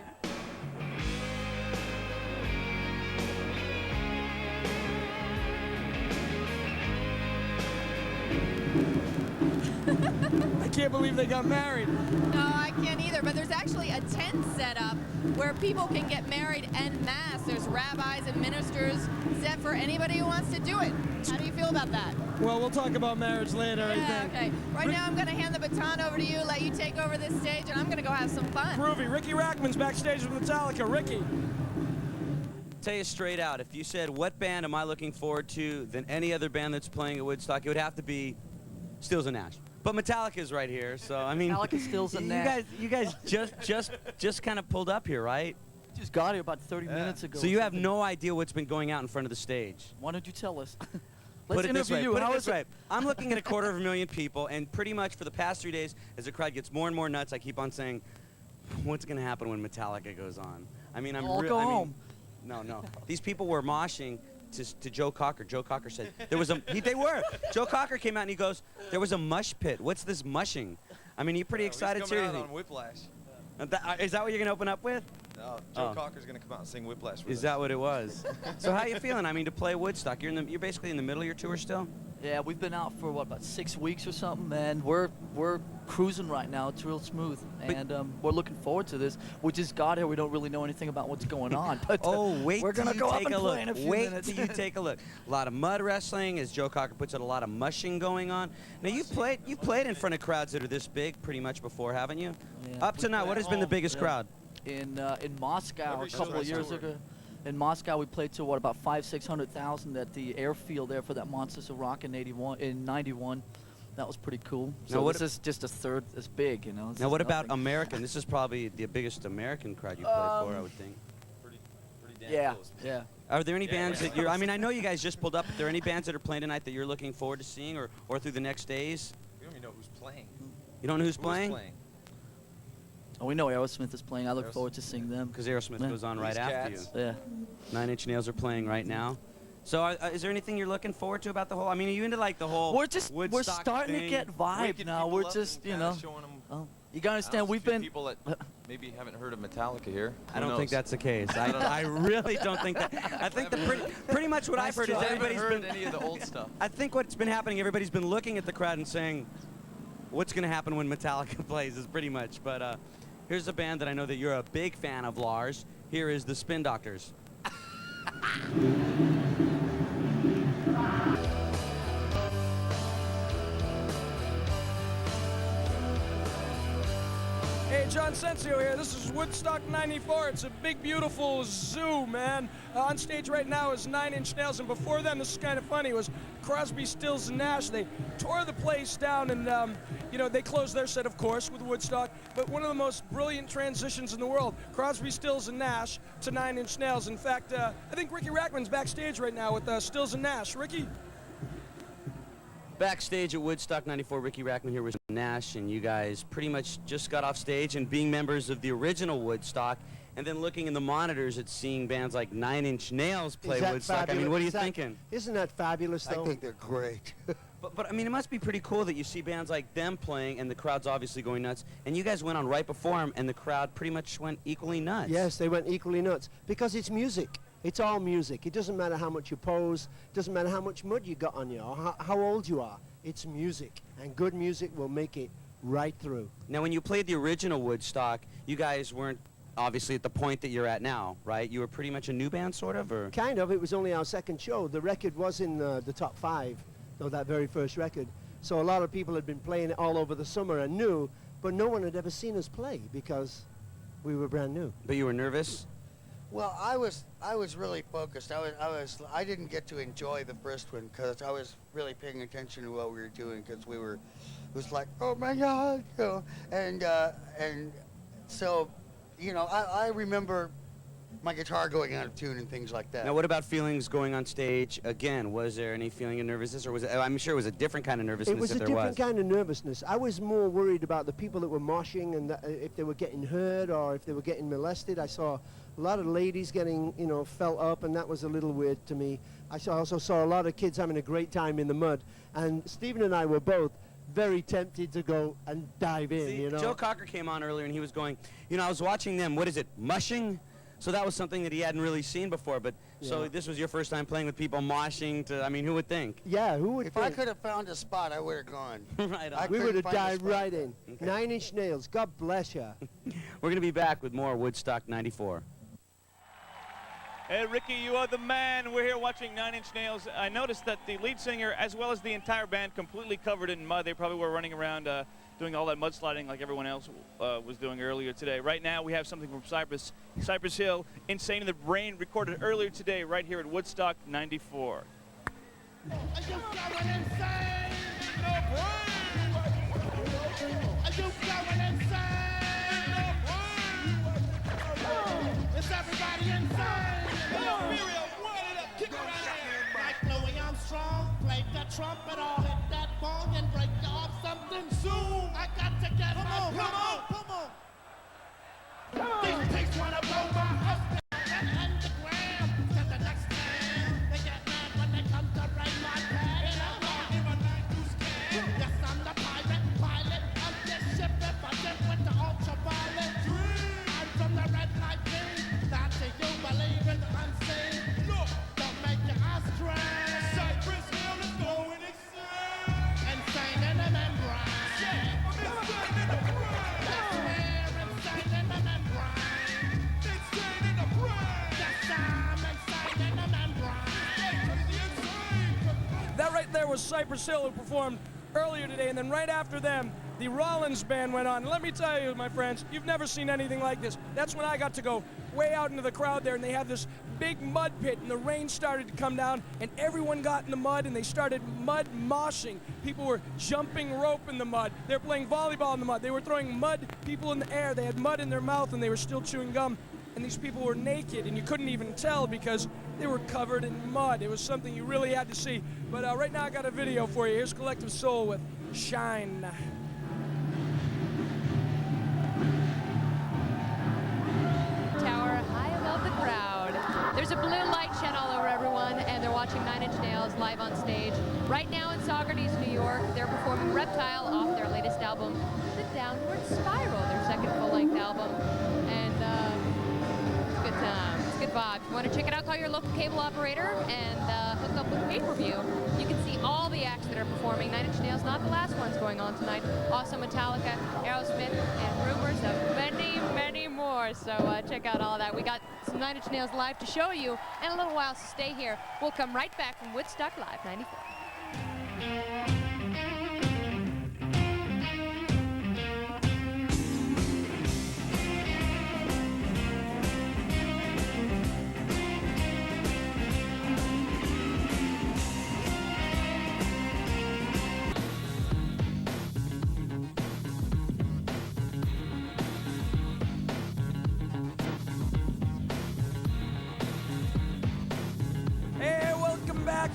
I can't believe they got married. No, I can't either, but there's actually a tent set up where people can get married en masse. There's rabbis and ministers set for anybody who wants to do it. How do you feel about that? Well, we'll talk about marriage later, I think. Okay. Right now I'm going to hand the baton over to you, let you take over this stage, and I'm going to go have some fun. Groovy. Ricky Rackman's backstage with Metallica. Ricky. Tell you straight out, if you said what band am I looking forward to than any other band that's playing at Woodstock, it would have to be Stills and Nash. But Metallica's right here, so I mean, Metallica, Stills, and Nash. You guys just kind of pulled up here, right? Just got here about 30 minutes ago. So you have no idea what's been going out in front of the stage. Why don't you tell us? Put Let's it this interview way. you. Put How it is this way. I'm looking at 250,000 people, and pretty much for the past 3 days, as the crowd gets more and more nuts, I keep on saying, "What's going to happen when Metallica goes on?" I mean, I'll go home. No. These people were moshing to Joe Cocker. Joe Cocker said there was they were. Joe Cocker came out and he goes, "There was a mush pit. What's this mushing?" I mean, you pretty excited he's too? coming out on Whiplash. Is that what you're going to open up with? No, Joe Cocker's going to come out and sing Whiplash with us. Is that what it was? So how you feeling? I mean, to play Woodstock, you're basically in the middle of your tour still? Yeah, we've been out for, what, about 6 weeks or something, man. We're cruising right now. It's real smooth. And we're looking forward to this. We just got here. We don't really know anything about what's going on. But wait we're going to go up and play in a few Wait minutes. till you take a look. A lot of mud wrestling, as Joe Cocker puts it, a lot of mushing going on. Now, you've played in front of crowds that are this big pretty much before, haven't you? Yeah. Up to now, what has been the biggest crowd? In Moscow a couple of years ago. In Moscow, we played to what, about 500,000-600,000 at the airfield there for that Monsters of Rock in '91. That was pretty cool. So now this is just a third as big, you know. Now, what about American? This is probably the biggest American crowd you played for, I would think. Pretty damn close. Yeah. Are there any bands that you're? I mean, I know you guys just pulled up. Are there any bands that are playing tonight that you're looking forward to seeing, or through the next days? We don't even know who's playing. You don't know who's playing? Oh, we know Aerosmith is playing. I look forward to seeing them. Because Aerosmith goes on right after you. Yeah. 9 Inch Nails are playing right now. So is there anything you're looking forward to about the whole? I mean, are you into like the whole? We're starting to get vibe now. We're just, you know. You gotta understand, we've been. People that maybe haven't heard of Metallica here. I don't think that's the case. I really don't think that. I think pretty much what I've heard is everybody's heard been any of the old stuff. I think what's been happening, everybody's been looking at the crowd and saying, "What's going to happen when Metallica plays?" is pretty much. But here's a band that I know that you're a big fan of, Lars. Here is the Spin Doctors. Hey, John Sensio here. This is Woodstock 94. It's a big, beautiful zoo, man. On stage right now is 9 Inch Nails, and before then, this is kind of funny, was Crosby, Stills, and Nash. They tore the place down, and, you know, they closed their set, of course, with Woodstock, but one of the most brilliant transitions in the world, Crosby, Stills, and Nash to 9 Inch Nails. In fact, I think Ricky Rackman's backstage right now with Stills and Nash. Ricky? Backstage at Woodstock 94, Ricky Rackman here with Nash, and you guys pretty much just got off stage and being members of the original Woodstock, and then looking in the monitors at seeing bands like 9 Inch Nails play Woodstock. Fabulous? I mean, what are you thinking? Isn't that fabulous, though? I think they're great. But I mean, it must be pretty cool that you see bands like them playing, and the crowd's obviously going nuts, and you guys went on right before them, and the crowd pretty much went equally nuts. Yes, they went equally nuts, because it's music. It's all music. It doesn't matter how much you pose, doesn't matter how much mud you got on you, or how old you are. It's music, and good music will make it right through. Now, when you played the original Woodstock, you guys weren't obviously at the point that you're at now, right? You were pretty much a new band, sort of, or? Kind of. It was only our second show. The record was in the top 5, though, that very first record. So a lot of people had been playing it all over the summer and knew, but no one had ever seen us play because we were brand new. But you were nervous? Well, I was really focused. I didn't get to enjoy the first one because I was really paying attention to what we were doing because it was like, oh my God, you know, and so, you know, I remember my guitar going out of tune and things like that. Now, what about feelings going on stage again? Was there any feeling of nervousness, or was it? I'm sure it was a different kind of nervousness. It was a different kind of nervousness. I was more worried about the people that were moshing and if they were getting hurt or if they were getting molested. I saw a lot of ladies getting, you know, felt up, and that was a little weird to me. I also saw a lot of kids having a great time in the mud, and Stephen and I were both very tempted to go and dive in. See, you know, Joe Cocker came on earlier, and he was going, you know, I was watching them. What is it, mushing? So that was something that he hadn't really seen before. But so this was your first time playing with people moshing. I mean, who would think? Yeah, who would? If I could have found a spot, I would have gone. Right on. We would have dived right in. Okay. 9 Inch Nails. God bless you. We're gonna be back with more Woodstock 94. Hey, Ricky, you are the man. We're here watching 9 Inch Nails. I noticed that the lead singer, as well as the entire band, completely covered in mud. They probably were running around doing all that mudsliding like everyone else was doing earlier today. Right now, we have something from Cypress Hill, Insane in the Brain, recorded earlier today right here at Woodstock 94. Is everybody inside? Kick around like Louis Armstrong. Play that trumpet or hit that bong and break off something soon. I got to get come on. These pigs wanna blow my husband and the gram. To the next man, they get mad when they come to raid my pad. And I'm not even too scared. Yes, I'm the pilot of this ship. If I dip with the ultraviolet, I'm from the red light beam. That you believe in the unseen. Look, don't make your eyes strain. Cypress Hill is going insane. was Cypress Hill, who performed earlier today, and then right after them, the Rollins Band went on. And let me tell you, my friends, you've never seen anything like this. That's when I got to go way out into the crowd there, and they had this big mud pit, and the rain started to come down, and everyone got in the mud, and they started mud moshing. People were jumping rope in the mud. They were playing volleyball in the mud. They were throwing mud people in the air. They had mud in their mouth, and they were still chewing gum. And these people were naked, and you couldn't even tell because they were covered in mud. It was something you really had to see. But right now I got a video for you. Here's Collective Soul with Shine. Tower high above the crowd. There's a blue light shed all over everyone, and they're watching Nine Inch Nails live on stage. Right now in Saugerties, New York, they're performing Reptile off their latest album, The Downward Spiral, their second full-length album. And it's a good time. It's a good vibe. If you want to check it out, call your local cable operator and hook up with pay-per-view. You can see all the acts that are performing. Nine Inch Nails, not the last ones going on tonight. Also Metallica, Aerosmith, and rumors of many, many more. So check out all of that. We got some Nine Inch Nails live to show you in a little while, so stay here. We'll come right back from Woodstock Live 94.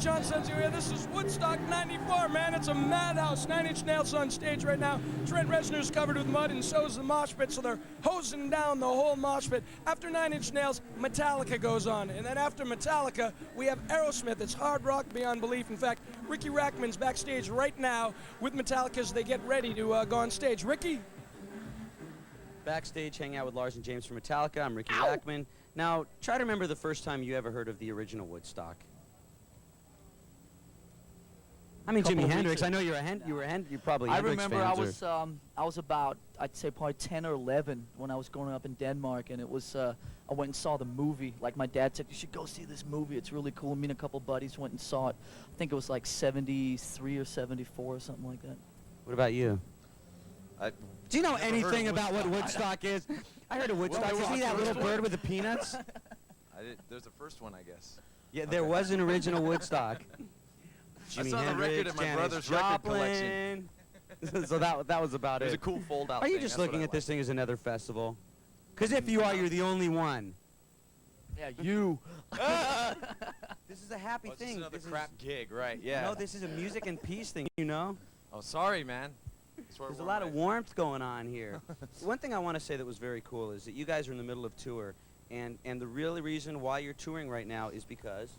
John Sensio here. This is Woodstock 94, man. It's a madhouse. Nine Inch Nails on stage right now. Trent Reznor's covered with mud, and so is the mosh pit, so they're hosing down the whole mosh pit. After Nine Inch Nails, Metallica goes on. And then after Metallica, we have Aerosmith. It's hard rock beyond belief. In fact, Ricky Rackman's backstage right now with Metallica as they get ready to go on stage. Ricky? Backstage, hanging out with Lars and James from Metallica. I'm Ricky Rackman. Now, try to remember the first time you ever heard of the original Woodstock. I mean, Jimi Hendrix. I know you're probably I Hendrix remember fans I was about, I'd say probably 10 or 11 when I was growing up in Denmark, and it was I went and saw the movie. Like my dad said, you should go see this movie. It's really cool. Me and a couple buddies went and saw it. I think it was like 73 or 74 or something like that. What about you? Do you know anything about what Woodstock is? I heard of Woodstock. You see that little bird with the peanuts? There's the first one, I guess. Yeah, there was an original Woodstock. I Jimi saw the Hendrix, record at my Janis brother's Joplin. record collection. So that was about it. It was it. a cool fold-out Are you thing. just That's looking what I at this like. thing as another festival? Because if you are, you're the only one. Yeah, you. This is a happy thing. This is another This crap gig, right? Yeah. No, this is a music and peace thing, you know? Oh, sorry, man. There's a lot of warmth going on here. One thing I want to say that was very cool is that you guys are in the middle of tour, and the real reason why you're touring right now is because...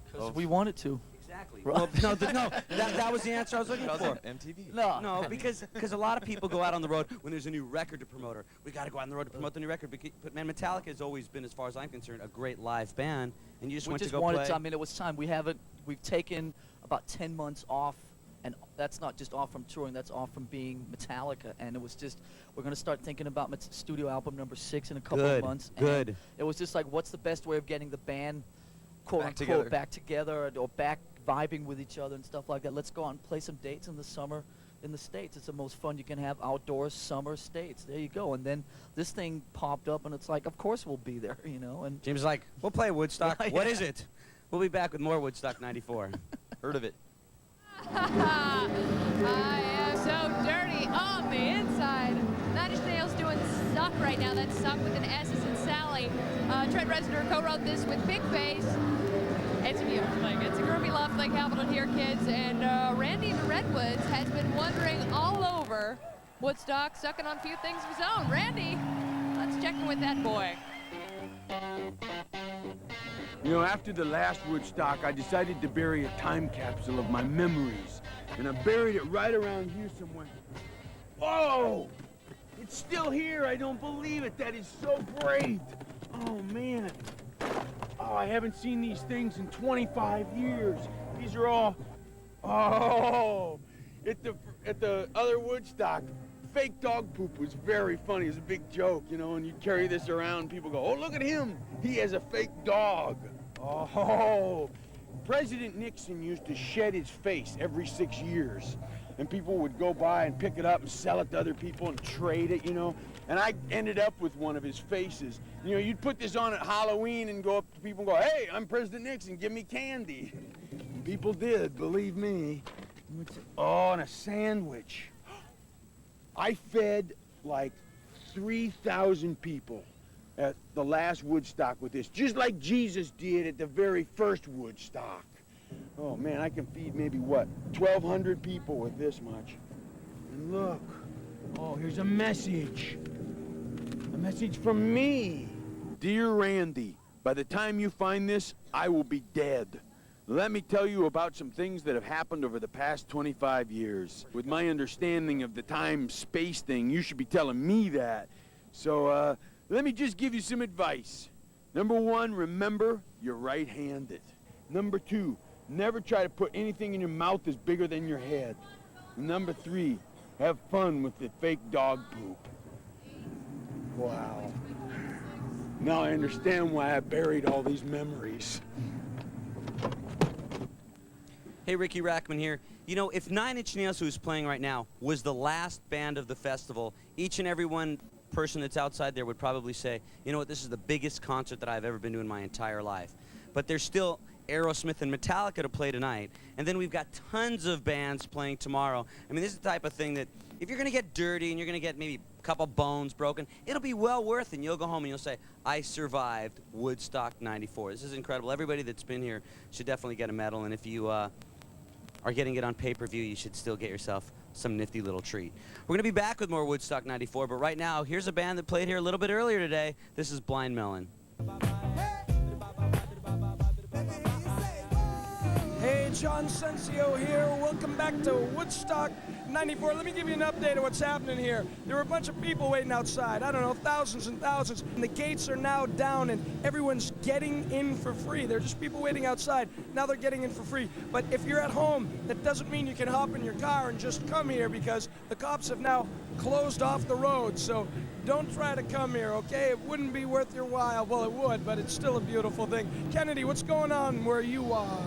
Because we wanted to. Exactly. Right. Well, that was the answer I was looking Because for. of MTV. No, because a lot of people go out on the road when there's a new record to promote. Or we got to go out on the road to promote the new record. But man, Metallica has always been, as far as I'm concerned, a great live band, and you just went to go play. I mean, it was time. We've taken about 10 months off, and that's not just off from touring. That's off from being Metallica. And it was just, we're going to start thinking about studio album number 6 in a couple of months. Good. And it was just like, what's the best way of getting the band, quote back unquote, back together or back vibing with each other and stuff like that. Let's go out and play some dates in the summer in the States. It's the most fun you can have, outdoors, summer States. There you go. And then this thing popped up, and it's like, of course we'll be there, you know. And James is like, we'll play Woodstock. Yeah. What is it? We'll be back with more Woodstock 94. Heard of it. I am so dirty on the inside. Nine Inch Nails doing Suck right now. That's Suck with an S as in Sally. Trent Reznor co-wrote this with Big Face. It's a beautiful thing. It's a groovy love thing happening here, kids. And Randy in the Redwoods has been wandering all over Woodstock, sucking on a few things of his own. Randy, let's check in with that boy. You know, after the last Woodstock, I decided to bury a time capsule of my memories. And I buried it right around here somewhere. Oh! It's still here. I don't believe it. That is so great. Oh, man. Oh, I haven't seen these things in 25 years. These are all... Oh! At the other Woodstock, fake dog poop was very funny. It was a big joke, you know, and you carry this around, and people go, oh, look at him. He has a fake dog. Oh, President Nixon used to shed his face every 6 years. And people would go by and pick it up and sell it to other people and trade it, you know. And I ended up with one of his faces. You know, you'd put this on at Halloween and go up to people and go, "Hey, I'm President Nixon, give me candy." And people did, believe me. Oh, and a sandwich. I fed like 3,000 people at the last Woodstock with this, just like Jesus did at the very first Woodstock. Oh man, I can feed maybe what, 1,200 people with this much. And look, oh, here's a message. A message from me. Dear Randy, by the time you find this, I will be dead. Let me tell you about some things that have happened over the past 25 years. With my understanding of the time-space thing, you should be telling me that. So, let me just give you some advice. Number 1, remember you're right-handed. Number 2, never try to put anything in your mouth that's bigger than your head. Number 3, have fun with the fake dog poop. Wow. Now I understand why I buried all these memories. Hey, Ricky Rackman here. You know, if 9 Inch Nails, who's playing right now, was the last band of the festival, each and every one person that's outside there would probably say, you know what, this is the biggest concert that I've ever been to in my entire life. But there's still Aerosmith and Metallica to play tonight, and then we've got tons of bands playing tomorrow. I mean, this is the type of thing that if you're going to get dirty and you're going to get maybe a couple bones broken, it'll be well worth it, and you'll go home and you'll say, I survived Woodstock 94. This is incredible. Everybody that's been here should definitely get a medal, and if you are getting it on pay-per-view, you should still get yourself some nifty little treat. We're going to be back with more Woodstock 94, but right now, here's a band that played here a little bit earlier today. This is Blind Melon. Hey, John Sensio here. Welcome back to Woodstock 94. Let me give you an update of what's happening here. There were a bunch of people waiting outside. I don't know, thousands and thousands. And the gates are now down and everyone's getting in for free. They're just people waiting outside. Now they're getting in for free. But if you're at home, that doesn't mean you can hop in your car and just come here because the cops have now closed off the road. So don't try to come here, okay? It wouldn't be worth your while. Well, it would, but it's still a beautiful thing. Kennedy, what's going on where you are?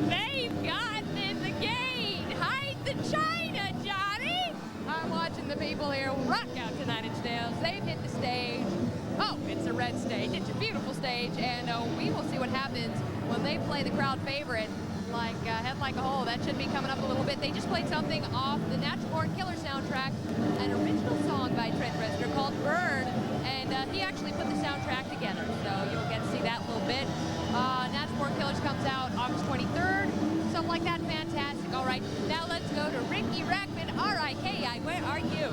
They've gotten in the gate. Hide the China, Johnny. I'm watching the people here rock out to 9 Inch Nails. They've hit the stage. Oh, it's a red stage. It's a beautiful stage, and we will see what happens when they play the crowd favorite, like Head Like a Hole. That should be coming up a little bit. They just played something off the Natural Born Killer soundtrack, an original song by Trent Reznor called Burn, and he actually put the soundtrack together, so you'll get to see that a little bit. Natural Born Killers comes out August 23rd, something like that. Fantastic. All right, now let's go to Ricky Rackman, R-I-K-I. Where are you?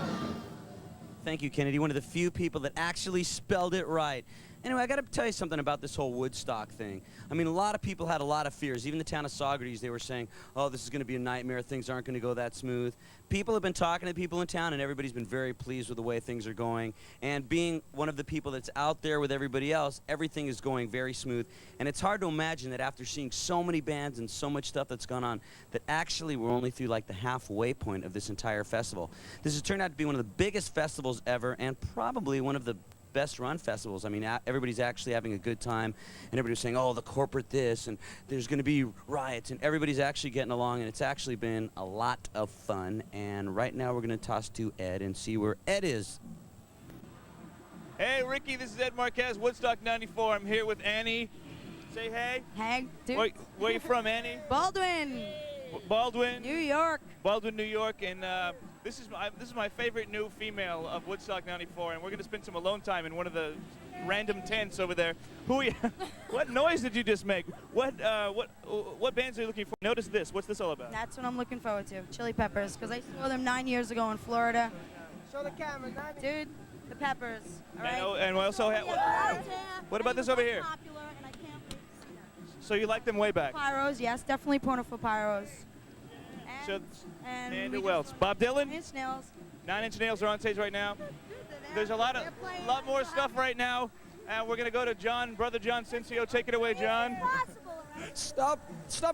Thank you, Kennedy. One of the few people that actually spelled it right. Anyway, I got to tell you something about this whole Woodstock thing. I mean, a lot of people had a lot of fears. Even the town of Saugerties, they were saying, oh, this is going to be a nightmare. Things aren't going to go that smooth. People have been talking to people in town, and everybody's been very pleased with the way things are going. And being one of the people that's out there with everybody else, everything is going very smooth. And it's hard to imagine that after seeing so many bands and so much stuff that's gone on, that actually we're only through like the halfway point of this entire festival. This has turned out to be one of the biggest festivals ever, and probably one of the best run festivals. I mean, everybody's actually having a good time, and everybody's saying, oh, the corporate this, and there's going to be riots, and everybody's actually getting along, and it's actually been a lot of fun. And right now we're going to toss to Ed and see where Ed is. Hey, Ricky, this is Ed Marquez, Woodstock 94. I'm here with Annie. Say hey. Hey, dude. Where you from, Annie? Baldwin. Baldwin? New York. Baldwin, New York, and this is my favorite new female of Woodstock 94, and we're going to spend some alone time in one of the random tents over there. Who are you? What noise did you just make? What bands are you looking for? Notice this. What's this all about? That's what I'm looking forward to. Chili Peppers, because I saw them 9 years ago in Florida. Show the camera, dude. The Peppers. All right. And we also have. What about this over here? So you like them way back? Pyros, yes, definitely for Pyros. And who else? Bob Dylan? 9 Inch Nails. 9 Inch Nails are on stage right now. There's a lot more stuff right now. And we're going to go to Brother John Cincio. Take it away, John. Stop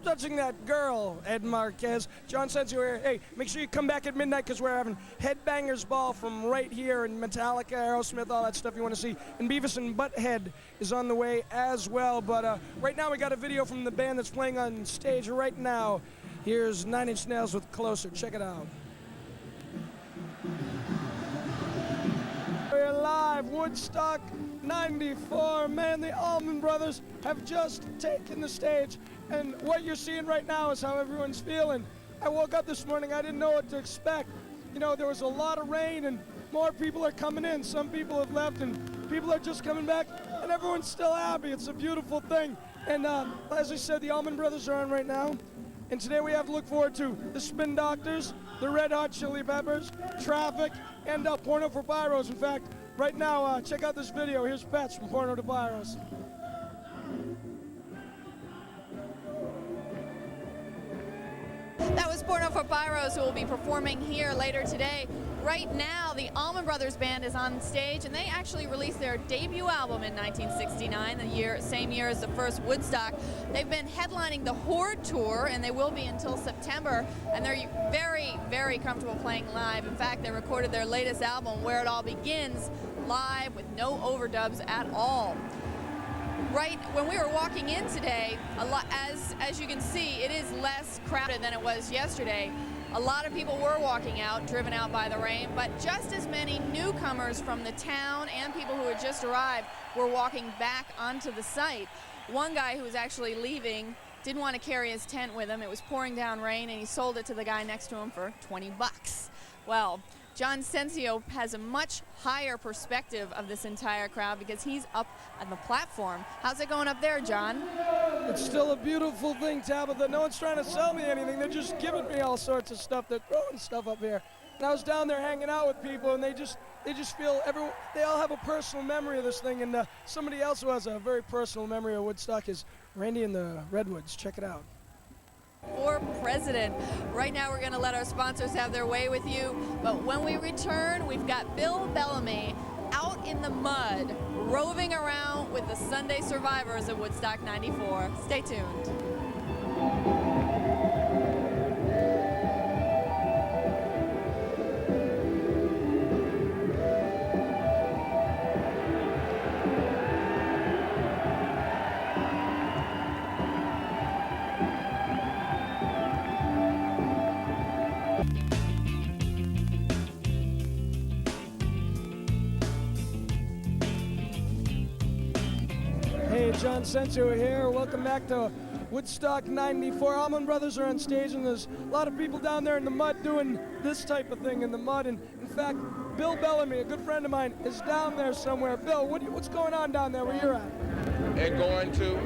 touching that girl, Ed Marquez. John Sensio here. Hey, make sure you come back at midnight because we're having Headbangers Ball from right here in Metallica, Aerosmith, all that stuff you want to see. And Beavis and Butthead is on the way as well. But right now we got a video from the band that's playing on stage right now. Here's 9 Inch Nails with Closer. Check it out. We're live, Woodstock 94. Man, the Allman Brothers have just taken the stage, and what you're seeing right now is how everyone's feeling. I woke up this morning, I didn't know what to expect. You know, there was a lot of rain, and more people are coming in. Some people have left, and people are just coming back, and everyone's still happy. It's a beautiful thing. And as I said, the Allman Brothers are on right now, and today we have to look forward to the Spin Doctors, the Red Hot Chili Peppers, Traffic, and Porno for Pyros. In fact, right now, check out this video. Here's Pets from Porno to Pyros. That was Porno for Pyros, who will be performing here later today. Right now, the Allman Brothers Band is on stage, and they actually released their debut album in 1969, same year as the first Woodstock. They've been headlining the Horde Tour, and they will be until September, and they're very, very comfortable playing live. In fact, they recorded their latest album, Where It All Begins, live with no overdubs at all. Right when we were walking in today, as you can see, it is less crowded than it was yesterday. A lot of people were walking out, driven out by the rain, but just as many newcomers from the town and people who had just arrived were walking back onto the site. One guy who was actually leaving didn't want to carry his tent with him. It was pouring down rain, and he sold it to the guy next to him for 20 bucks. Well, John Sensio has a much higher perspective of this entire crowd because he's up on the platform. How's it going up there, John? It's still a beautiful thing, Tabitha. No one's trying to sell me anything. They're just giving me all sorts of stuff. They're throwing stuff up here. And I was down there hanging out with people, and they just feel they all have a personal memory of this thing. And somebody else who has a very personal memory of Woodstock is Randy and the Redwoods. Check it out. For president. Right now we're going to let our sponsors have their way with you, but when we return, we've got Bill Bellamy out in the mud, roving around with the Sunday survivors of Woodstock 94. Stay tuned. Hey, John Sensio here. Welcome back to Woodstock 94. Allman Brothers are on stage, and there's a lot of people down there in the mud doing this type of thing in the mud. And in fact, Bill Bellamy, a good friend of mine, is down there somewhere. Bill, what's going on down there where you're at? And going to?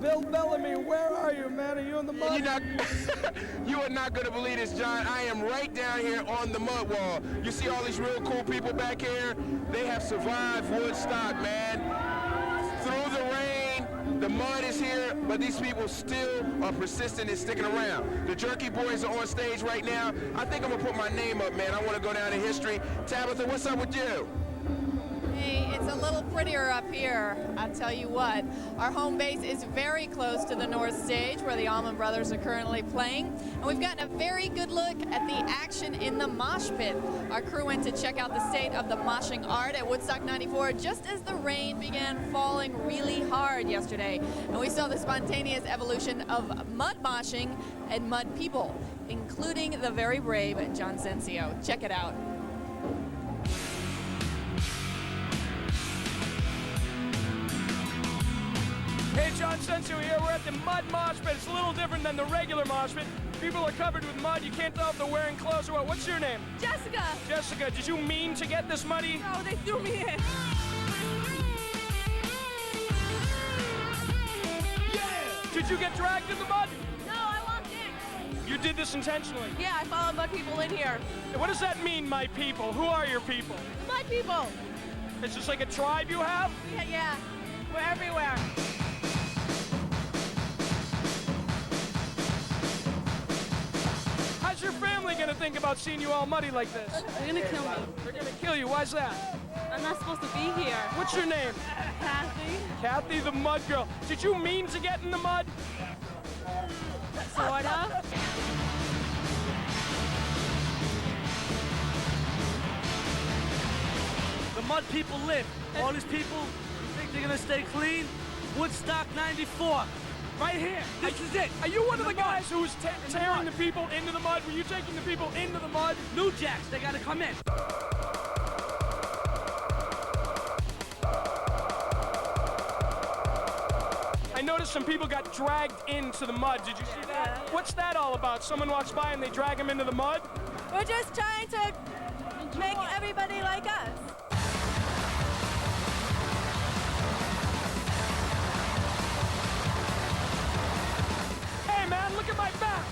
Bill Bellamy, where are you, man? Are you in the mud? You are not going to believe this, John. I am right down here on the mud wall. You see all these real cool people back here? They have survived Woodstock, man. Through the rain, the mud is here, but these people still are persistent and sticking around. The Jerky Boys are on stage right now. I think I'm going to put my name up, man. I want to go down in history. Tabitha, what's up with you? Hey, it's a little prettier up here, I'll tell you what. Our home base is very close to the North Stage, where the Allman Brothers are currently playing, and we've gotten a very good look at the action in the mosh pit. Our crew went to check out the state of the moshing art at Woodstock 94 just as the rain began falling really hard yesterday, and we saw the spontaneous evolution of mud moshing and mud people, including the very brave John Sensio. Check it out. Hey, John Sensio here. We're at the mud mosh pit. It's a little different than the regular mosh pit. People are covered with mud. You can't tell if they're wearing clothes or what. What's your name? Jessica. Jessica, did you mean to get this muddy? No, they threw me in. Did you get dragged in the mud? No, I walked in. You did this intentionally? Yeah, I followed mud people in here. What does that mean, my people? Who are your people? Mud people. Is this like a tribe you have? Yeah. We're everywhere. How's your family gonna think about seeing you all muddy like this? They're gonna kill me. They're gonna kill you. Why's that? I'm not supposed to be here. What's your name? Kathy. Kathy the Mud Girl. Did you mean to get in the mud? Sorta. The mud people live. All these people think they're gonna stay clean. Woodstock 94. Right here. This is it. Are you one of the guys who's tearing the people into the mud? Were you taking the people into the mud? New Jacks, they gotta come in. I noticed some people got dragged into the mud. Did you see that? What's that all about? Someone walks by and they drag them into the mud? We're just trying to make everybody like us. Hey man, look at my back.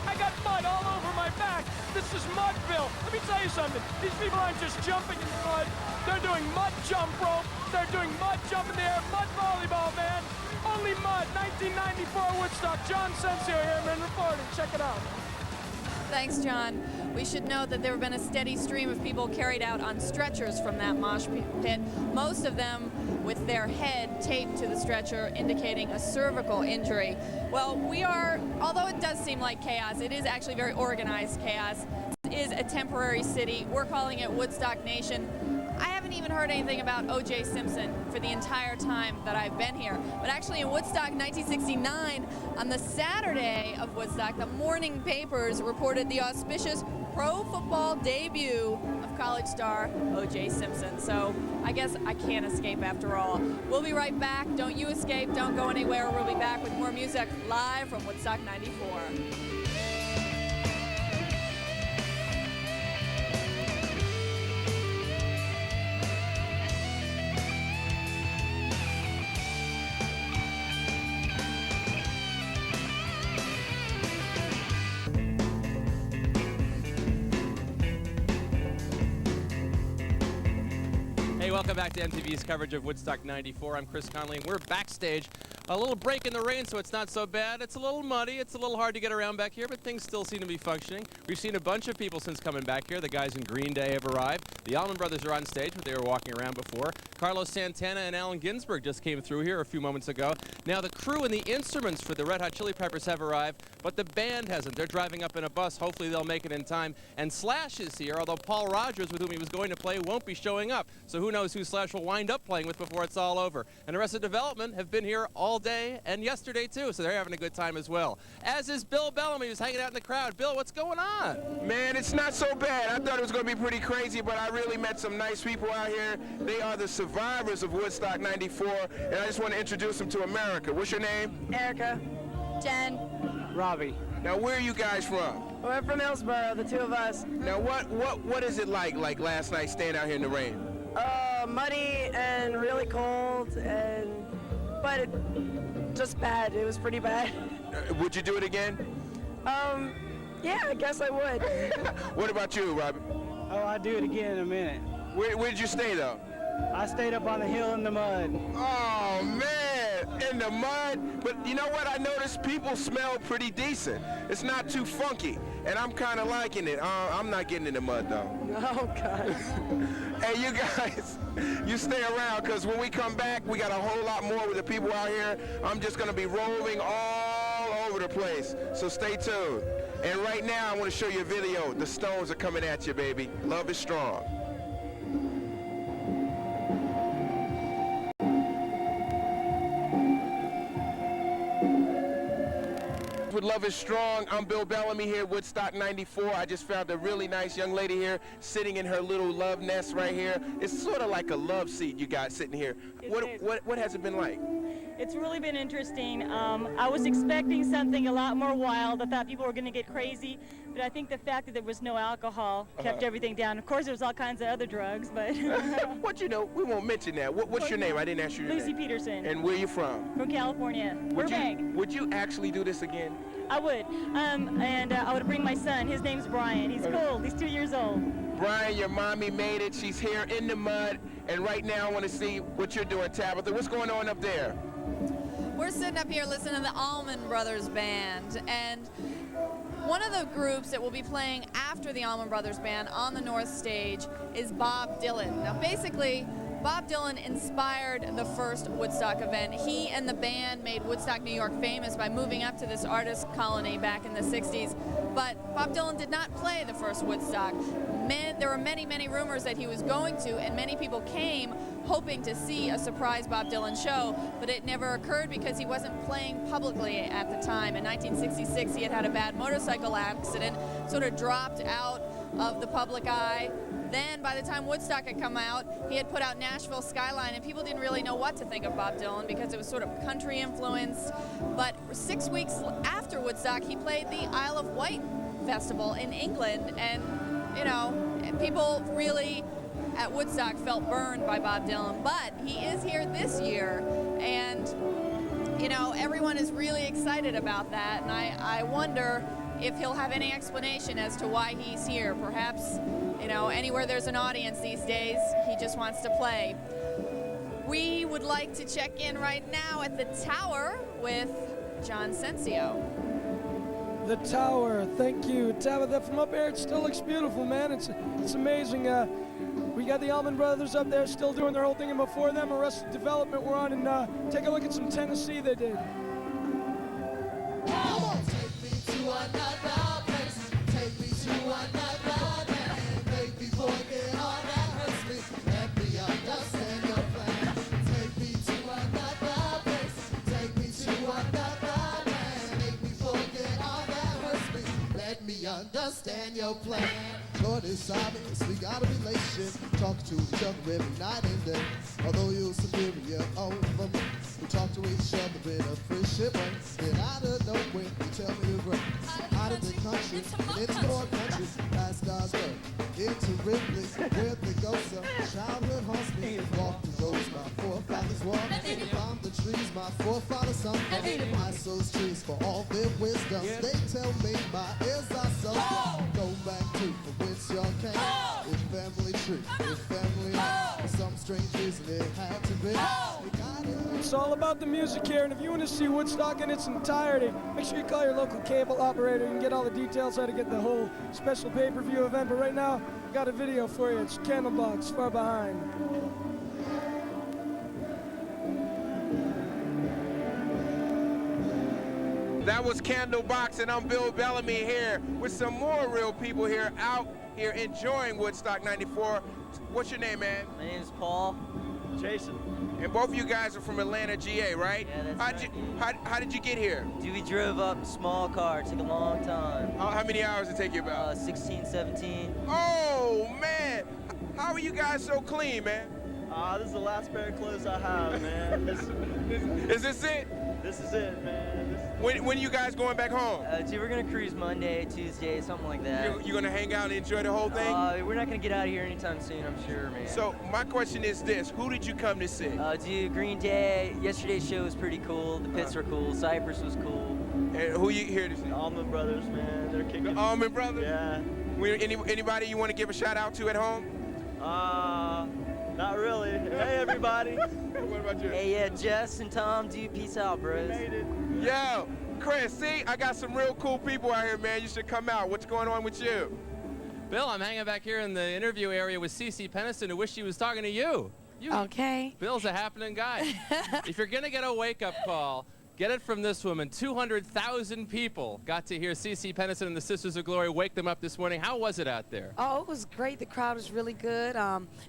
I got mud all over my back. This is Mudville. Let me tell you something. These people aren't just jumping in the mud. They're doing mud jump rope. They're doing mud jump in the air, mud volleyball, man. Only mud, 1994 Woodstock. John Sensio here, man, reporting. Check it out. Thanks, John. We should note that there have been a steady stream of people carried out on stretchers from that mosh pit, most of them with their head taped to the stretcher, indicating a cervical injury. Well, we are, although it does seem like chaos, it is actually very organized chaos. It is a temporary city. We're calling it Woodstock Nation. I haven't even heard anything about O.J. Simpson for the entire time that I've been here. But actually in Woodstock 1969, on the Saturday of Woodstock, the morning papers reported the auspicious pro football debut of college star O.J. Simpson. So I guess I can't escape after all. We'll be right back. Don't you escape. Don't go anywhere. We'll be back with more music live from Woodstock 94. Welcome back to MTV's coverage of Woodstock 94. I'm Chris Conley, and we're backstage. A little break in the rain, so it's not so bad. It's a little muddy. It's a little hard to get around back here, but things still seem to be functioning. We've seen a bunch of people since coming back here. The guys in Green Day have arrived. The Allman Brothers are on stage, but they were walking around before. Carlos Santana and Allen Ginsberg just came through here a few moments ago. Now, the crew and the instruments for the Red Hot Chili Peppers have arrived, but the band hasn't. They're driving up in a bus. Hopefully, they'll make it in time. And Slash is here, although Paul Rogers, with whom he was going to play, won't be showing up. So who knows who Slash will wind up playing with before it's all over. And Arrested Development have been here all day and yesterday too, so they're having a good time as well. As is Bill Bellamy, who's hanging out in the crowd. Bill, what's going on? Man, it's not so bad. I thought it was going to be pretty crazy, but I really met some nice people out here. They are the survivors of Woodstock 94, and I just want to introduce them to America. What's your name? Erica. Jen. Robbie. Now, where are you guys from? We're from Hillsborough, the two of us. Now, what is it like last night staying out here in the rain? Muddy and really cold, but just bad. It was pretty bad. Would you do it again? Yeah, I guess I would. What about you, Robbie? Oh, I'd do it again in a minute. Where did you stay, though? I stayed up on the hill in the mud. Oh, man, in the mud. But you know what? I noticed people smell pretty decent. It's not too funky, and I'm kind of liking it. I'm not getting in the mud, though. Oh, God. Hey, you guys, you stay around, because when we come back, we got a whole lot more with the people out here. I'm just going to be rolling all over the place, so stay tuned. And right now, I want to show you a video. The Stones are coming at you, baby. Love is strong. With Love is Strong, I'm Bill Bellamy here at Woodstock 94. I just found a really nice young lady here sitting in her little love nest right here. It's sort of like a love seat you got sitting here. What has it been like? It's really been interesting. I was expecting something a lot more wild. I thought people were going to get crazy, but I think the fact that there was no alcohol kept everything down. Of course, there was all kinds of other drugs, but... What you know, we won't mention that. What's your name? I didn't ask you your Lucy name. Peterson. And where you from? From California. Burbank. Would you actually do this again? I would. And I would bring my son. His name's Brian. He's cool. He's 2 years old. Brian, your mommy made it. She's here in the mud. And right now, I want to see what you're doing, Tabitha. What's going on up there? We're sitting up here listening to the Allman Brothers Band, and One of the groups that will be playing after the Allman Brothers Band on the North Stage is Bob Dylan. Now, basically, Bob Dylan inspired the first Woodstock event. He and the band made Woodstock, New York famous by moving up to this artist colony back in the 60s. But Bob Dylan did not play the first Woodstock. There were many, many rumors that he was going to, and many people came hoping to see a surprise Bob Dylan show, but it never occurred because he wasn't playing publicly at the time. In 1966, he had a bad motorcycle accident, sort of dropped out of the public eye. Then, by the time Woodstock had come out, he had put out Nashville Skyline, and people didn't really know what to think of Bob Dylan because it was sort of country influenced. But 6 weeks after Woodstock, he played the Isle of Wight Festival in England, and, you know, people really at Woodstock felt burned by Bob Dylan. But he is here this year, and, you know, everyone is really excited about that, and I wonder if he'll have any explanation as to why he's here. Perhaps, you know, anywhere there's an audience these days, he just wants to play. We would like to check in right now at the Tower with John Sensio. The Tower, thank you. Tabitha, from up here, it still looks beautiful, man. It's amazing. We got the Allman Brothers up there still doing their whole thing, and before them, Arrested Development were on, and take a look at some Tennessee they did. Understand your plan. Lord, it's obvious we got a relationship. Talk to each other every night and day. Although you're superior over me, we talk to each other with a friendship. Then out of nowhere, you tell me you're great. Out of the country, and into more country, past God's word. Into Ripley, where the ghosts of childhood haunts me. Walk the roads my forefathers walked. Climb the trees my forefathers hung. My soul's trees for all their wisdom. They tell me my ears are so go back to from whence y'all came. It's family tree, it's family home. For some strange reason it had to be. It's all about the music here, and if you want to see Woodstock in its entirety, make sure you call your local cable operator and get all the details how to get the whole special pay-per-view event. But right now, I got a video for you. It's Candlebox, Far Behind. That was Candlebox, and I'm Bill Bellamy here with some more real people here out here enjoying Woodstock 94. What's your name, man? My name is Paul. Jason. And both of you guys are from Atlanta, GA, right? Yeah, that's right. How did you get here? Dude, we drove up in a small car. It took a long time. How many hours did it take you about? 16, 17. Oh, man. How are you guys so clean, man? This is the last pair of clothes I have, man. Is this it? This is it, man. When are you guys going back home? Dude, we're going to cruise Monday, Tuesday, something like that. You're going to hang out and enjoy the whole thing? We're not going to get out of here anytime soon, I'm sure, man. So my question is this. Who did you come to see? Dude, Green Day. Yesterday's show was pretty cool. The pits were cool. Cypress was cool. And who you here to see? Allman Brothers, man. They're kicking. The Allman Brothers? Yeah. Anybody you want to give a shout out to at home? Not really. Hey, everybody. What about you? Hey, yeah, Jess and Tom, dude, peace out, bros. Yo, Chris, see, I got some real cool people out here, man. You should come out. What's going on with you? Bill, I'm hanging back here in the interview area with CeCe Peniston, who wished she was talking to you. Okay. Bill's a happening guy. If you're going to get a wake-up call, get it from this woman. 200,000 people got to hear CeCe Peniston and the Sisters of Glory wake them up this morning. How was it out there? Oh, it was great. The crowd was really good.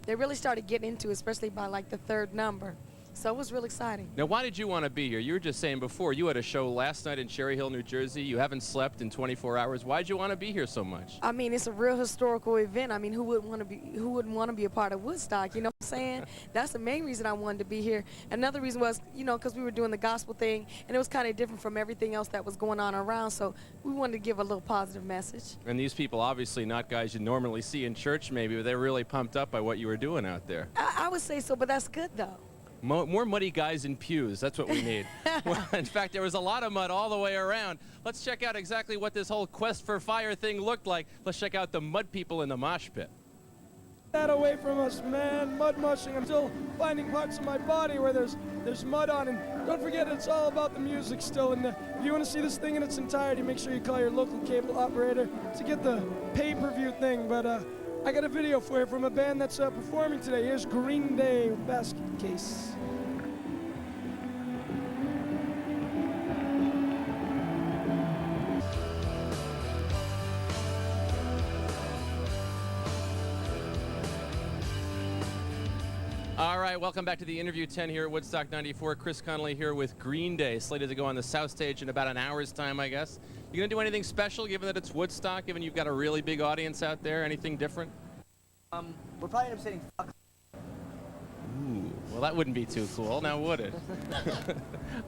They really started getting into it, especially by like the third number. So it was real exciting. Now, why did you want to be here? You were just saying before, you had a show last night in Cherry Hill, New Jersey. You haven't slept in 24 hours. Why did you want to be here so much? I mean, it's a real historical event. I mean, who wouldn't want to be a part of Woodstock? You know what I'm saying? That's the main reason I wanted to be here. Another reason was, you know, because we were doing the gospel thing, and it was kind of different from everything else that was going on around. So we wanted to give a little positive message. And these people, obviously not guys you normally see in church maybe, but they're really pumped up by what you were doing out there. I would say so, but that's good, though. More muddy guys in pews. That's what we need. Well, in fact, there was a lot of mud all the way around. Let's check out exactly what this whole Quest for Fire thing looked like. Let's check out the mud people in the mosh pit. that away from us, man. Mud mushing. I'm still finding parts of my body where there's mud on. And don't forget, it's all about the music still. And if you want to see this thing in its entirety, make sure you call your local cable operator to get the pay-per-view thing. But I got a video for you from a band that's performing today. Here's Green Day with Basket Case. All right, welcome back to the Interview 10 here at Woodstock 94. Chris Connolly here with Green Day, slated to go on the South Stage in about an hour's time, I guess. You gonna do anything special, given that it's Woodstock, given you've got a really big audience out there? Anything different? We're probably end up saying fuck. Ooh, well, that wouldn't be too cool, now would it?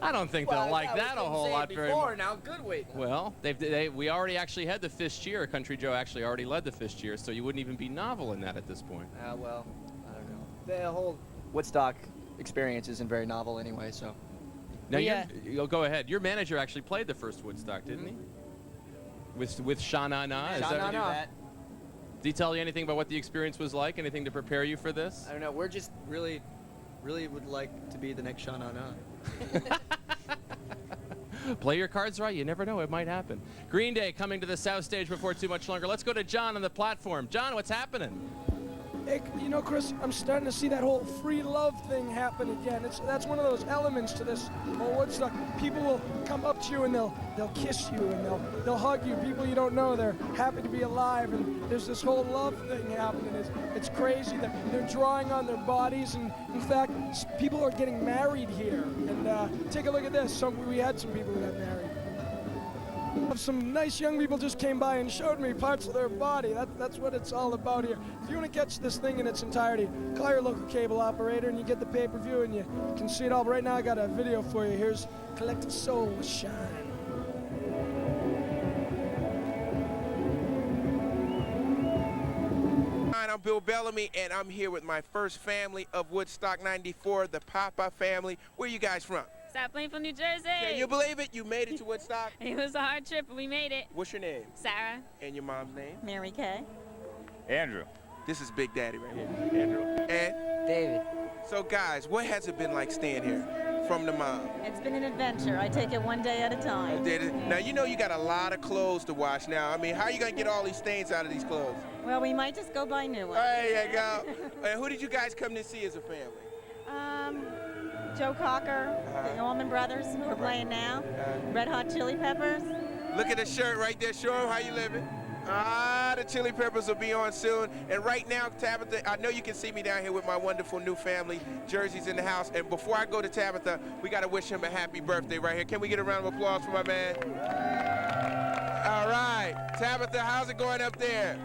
I don't think they'll like that a whole lot very much. Now, good wait. Well, we already actually had the fist cheer. Country Joe actually already led the fist cheer, so you wouldn't even be novel in that at this point. Well, I don't know. The whole Woodstock experience isn't very novel anyway, so. Now, you'll go ahead. Your manager actually played the first Woodstock, didn't he? With Sha Na Na? Is that? Did he tell you anything about what the experience was like? Anything to prepare you for this? I don't know. We're just really would like to be the next Sha Na Na. Play your cards right. You never know. It might happen. Green Day coming to the South Stage before too much longer. Let's go to John on the platform. John, what's happening? Hey, you know, Chris, I'm starting to see that whole free love thing happen again. That's one of those elements to this whole Woodstock. People will come up to you and they'll kiss you and they'll hug you. People you don't know, they're happy to be alive, and there's this whole love thing happening. It's crazy that they're drawing on their bodies, and in fact, people are getting married here. And take a look at this. We had some people who got married. Some nice young people just came by and showed me parts of their body. That's what it's all about here. If you want to catch this thing in its entirety, call your local cable operator and you get the pay-per-view and you can see it all. But right now I got a video for you. Here's Collective Soul with Shine. Hi, I'm Bill Bellamy, and I'm here with my first family of Woodstock 94, the Papa family. Where you guys from? South Plainfield, New Jersey. Can you believe it? You made it to Woodstock? It was a hard trip, but we made it. What's your name? Sarah. And your mom's name? Mary Kay. Andrew. This is Big Daddy right here. Andrew. And? David. So guys, what has it been like staying here from the mom? It's been an adventure. I take it one day at a time. Now, you know you got a lot of clothes to wash now. I mean, how are you going to get all these stains out of these clothes? Well, we might just go buy new ones. There you go. And who did you guys come to see as a family? Joe Cocker, the Allman Brothers, who are playing now. Red Hot Chili Peppers. Look at the shirt right there. Show them how you living. The Chili Peppers will be on soon. And right now, Tabitha, I know you can see me down here with my wonderful new family. Jersey's in the house. And before I go to Tabitha, we got to wish him a happy birthday right here. Can we get a round of applause for my man? All right. Tabitha, how's it going up there?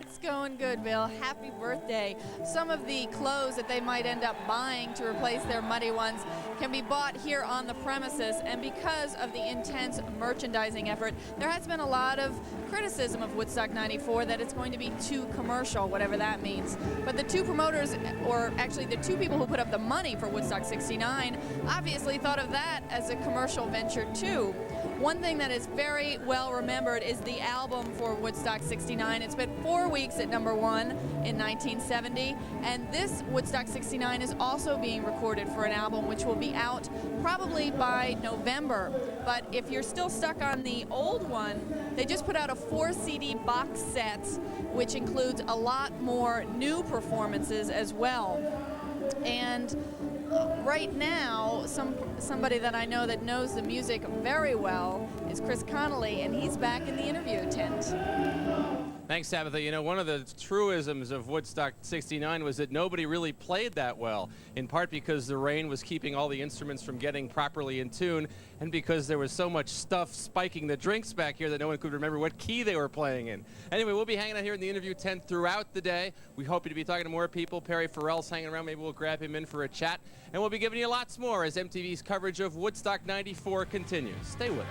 It's going good, Bill. Happy birthday. Some of the clothes that they might end up buying to replace their muddy ones can be bought here on the premises, and because of the intense merchandising effort, there has been a lot of criticism of Woodstock 94 that it's going to be too commercial, whatever that means. But the two promoters, or actually the two people who put up the money for Woodstock 69, obviously thought of that as a commercial venture too. One thing that is very well remembered is the album for Woodstock 69. It spent 4 weeks at #1 in 1970, and this Woodstock 69 is also being recorded for an album which will be out probably by November. But if you're still stuck on the old one, they just put out a 4 CD box set which includes a lot more new performances as well. And right now, somebody that I know that knows the music very well is Chris Connolly, and he's back in the interview tent. Thanks, Tabitha. You know, one of the truisms of Woodstock 69 was that nobody really played that well, in part because the rain was keeping all the instruments from getting properly in tune, and because there was so much stuff spiking the drinks back here that no one could remember what key they were playing in. Anyway, we'll be hanging out here in the interview tent throughout the day. We hope to be talking to more people. Perry Farrell's hanging around. Maybe we'll grab him in for a chat. And we'll be giving you lots more as MTV's coverage of Woodstock 94 continues. Stay with us.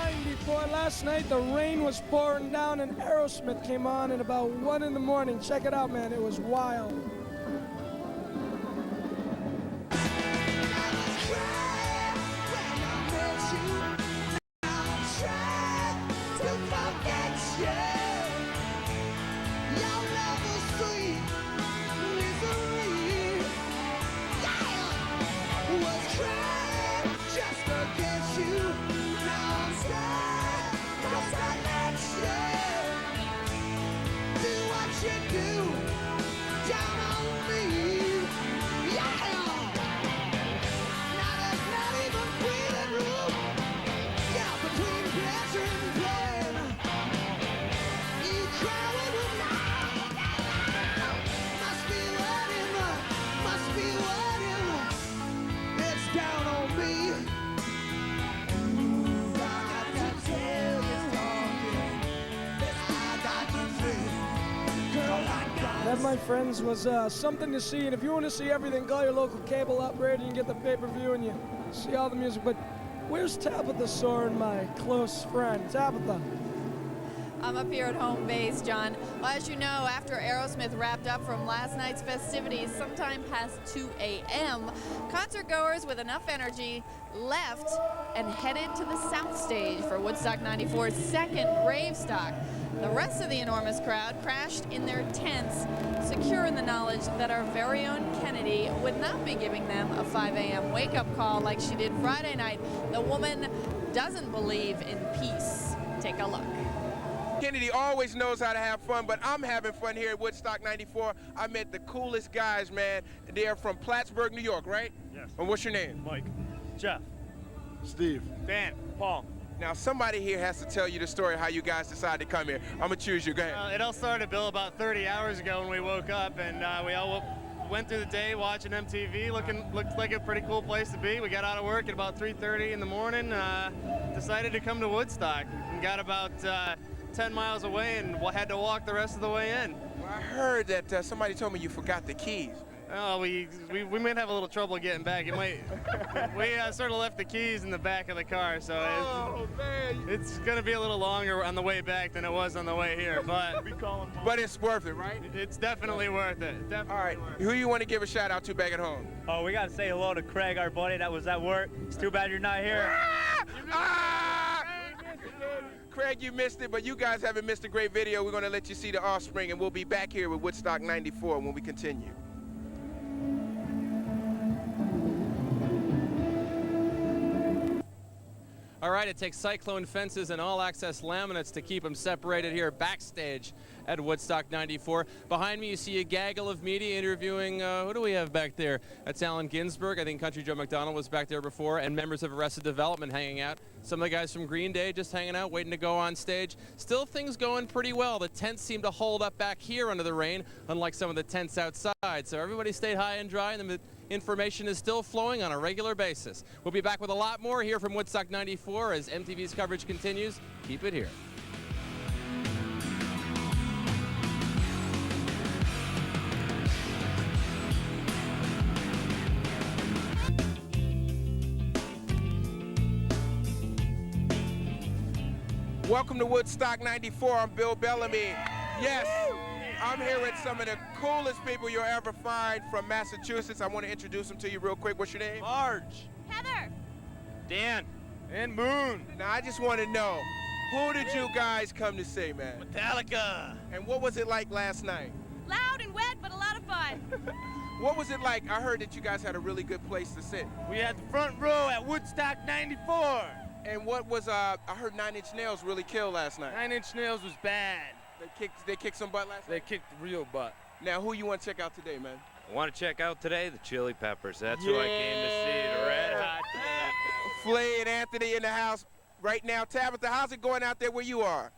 '94. Last night the rain was pouring down and Aerosmith came on at about 1 in the morning. Check it out, man. It was wild. That, my friends, was something to see. And if you want to see everything, call your local cable operator and get the pay-per-view and you see all the music. But where's Tabitha Soren, my close friend? Tabitha. I'm up here at home base, John. Well, as you know, after Aerosmith wrapped up from last night's festivities, sometime past 2 a.m., concert goers with enough energy left and headed to the South Stage for Woodstock 94's second Rave Stock. The rest of the enormous crowd crashed in their tents, secure in the knowledge that our very own Kennedy would not be giving them a 5 a.m. wake-up call like she did Friday night. The woman doesn't believe in peace. Take a look. Kennedy always knows how to have fun, but I'm having fun here at Woodstock 94. I met the coolest guys, man. They're from Plattsburgh, New York, right? Yes. And what's your name? Mike. Jeff. Steve. Dan. Paul. Now, somebody here has to tell you the story of how you guys decided to come here. I'm going to choose you. Go ahead. It all started, Bill, about 30 hours ago when we woke up, and we all went through the day watching MTV. Looked like a pretty cool place to be. We got out of work at about 3:30 in the morning, decided to come to Woodstock, and got about 10 miles away and had to walk the rest of the way in. Well, I heard that somebody told me you forgot the keys. Oh, we might have a little trouble getting back. It might. We sort of left the keys in the back of the car, so it's going to be a little longer on the way back than it was on the way here. But it's worth it, right? It's definitely worth it. Definitely. All right. Who you want to give a shout out to back at home? Oh, we got to say hello to Craig, our buddy that was at work. It's too bad you're not here. Craig, you missed it, but you guys haven't missed a great video. We're going to let you see the offspring, and we'll be back here with Woodstock 94 when we continue. All right, it takes cyclone fences and all-access laminates to keep them separated here backstage at Woodstock 94. Behind me, you see a gaggle of media interviewing, who do we have back there? That's Allen Ginsberg. I think Country Joe McDonald was back there before, and members of Arrested Development hanging out. Some of the guys from Green Day just hanging out, waiting to go on stage. Still things going pretty well. The tents seem to hold up back here under the rain, unlike some of the tents outside. So everybody stayed high and dry, and the information is still flowing on a regular basis. We'll be back with a lot more here from Woodstock 94 as MTV's coverage continues. Keep it here. Welcome to Woodstock 94. I'm Bill Bellamy. Yes, I'm here with some of the coolest people you'll ever find from Massachusetts. I want to introduce them to you real quick. What's your name? Marge. Heather. Dan. And Moon. Now, I just want to know, who did you guys come to see, man? Metallica. And what was it like last night? Loud and wet, but a lot of fun. What was it like? I heard that you guys had a really good place to sit. We had the front row at Woodstock 94. And what was, I heard 9 Inch Nails really killed last night. 9 Inch Nails was bad. They kicked some butt last night? They kicked real butt. Now, who you want to check out today, man? I want to check out today the Chili Peppers. That's who I came to see, the Red Hot Chili Peppers. Flay and Anthony in the house right now. Tabitha, how's it going out there where you are?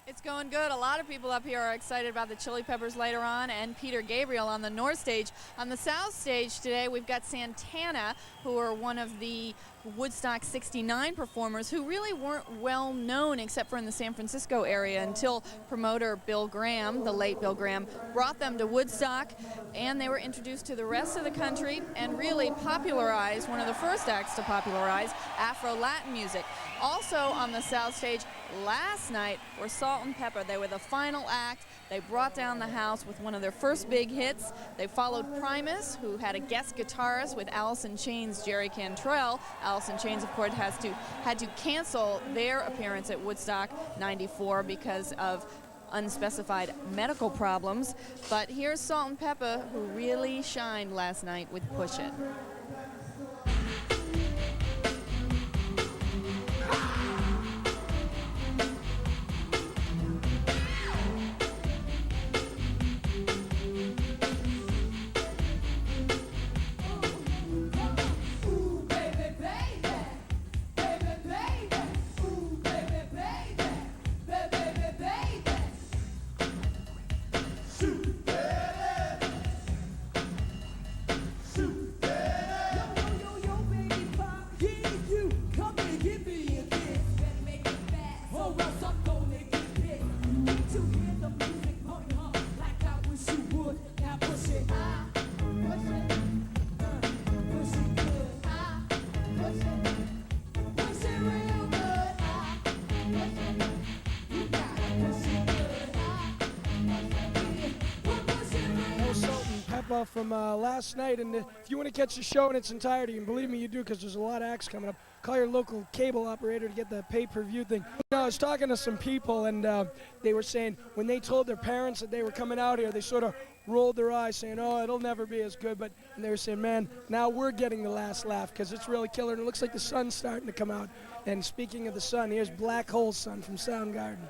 It's going good. A lot of people up here are excited about the Chili Peppers later on, and Peter Gabriel on the north stage. On the south stage today, we've got Santana, who are one of the Woodstock 69 performers who really weren't well known except for in the San Francisco area until promoter Bill Graham, the late Bill Graham, brought them to Woodstock, and they were introduced to the rest of the country and really popularized, one of the first acts to popularize Afro-Latin music. Also on the South Stage last night were Salt and Pepper. They were the final act. They brought down the house with one of their first big hits. They followed Primus, who had a guest guitarist with Alice in Chains' Jerry Cantrell. Alice in Chains, of course, had to cancel their appearance at Woodstock 94 because of unspecified medical problems. But here's Salt and Pepper, who really shined last night with Push It. From last night, and if you want to catch the show in its entirety, and believe me you do because there's a lot of acts coming up, call your local cable operator to get the pay-per-view thing. You know, I was talking to some people, and they were saying when they told their parents that they were coming out here, they sort of rolled their eyes saying, oh, it'll never be as good, and they were saying, man, now we're getting the last laugh because it's really killer, and it looks like the sun's starting to come out. And speaking of the sun, here's Black Hole Sun from Soundgarden.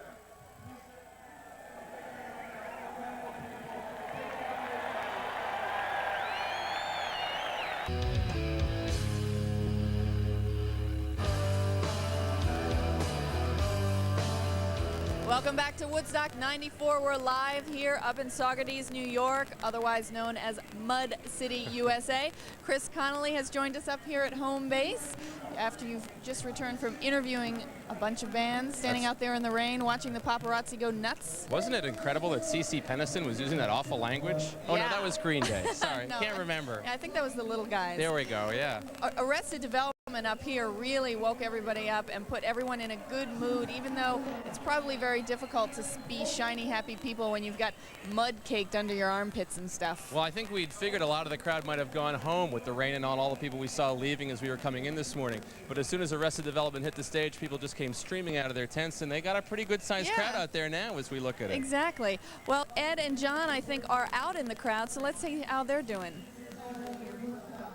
Welcome back to Woodstock 94. We're live here up in Saugerties, New York, otherwise known as Mud City, USA. Chris Connolly has joined us up here at home base after you've just returned from interviewing a bunch of bands, standing out there in the rain, watching the paparazzi go nuts. Wasn't it incredible that C.C. Pennison was using that awful language? Oh, yeah. No, that was Green Day. Sorry, No, can't remember. I think that was the Little Guys. There we go, yeah. Arrested Development up here really woke everybody up and put everyone in a good mood, even though it's probably very difficult to be shiny, happy people when you've got mud caked under your armpits and stuff. Well, I think we'd figured a lot of the crowd might have gone home with the rain and all the people we saw leaving as we were coming in this morning. But as soon as Arrested Development hit the stage, people just came streaming out of their tents, and they got a pretty good-sized crowd out there now as we look at it. Exactly. Well, Ed and John, I think, are out in the crowd, so let's see how they're doing.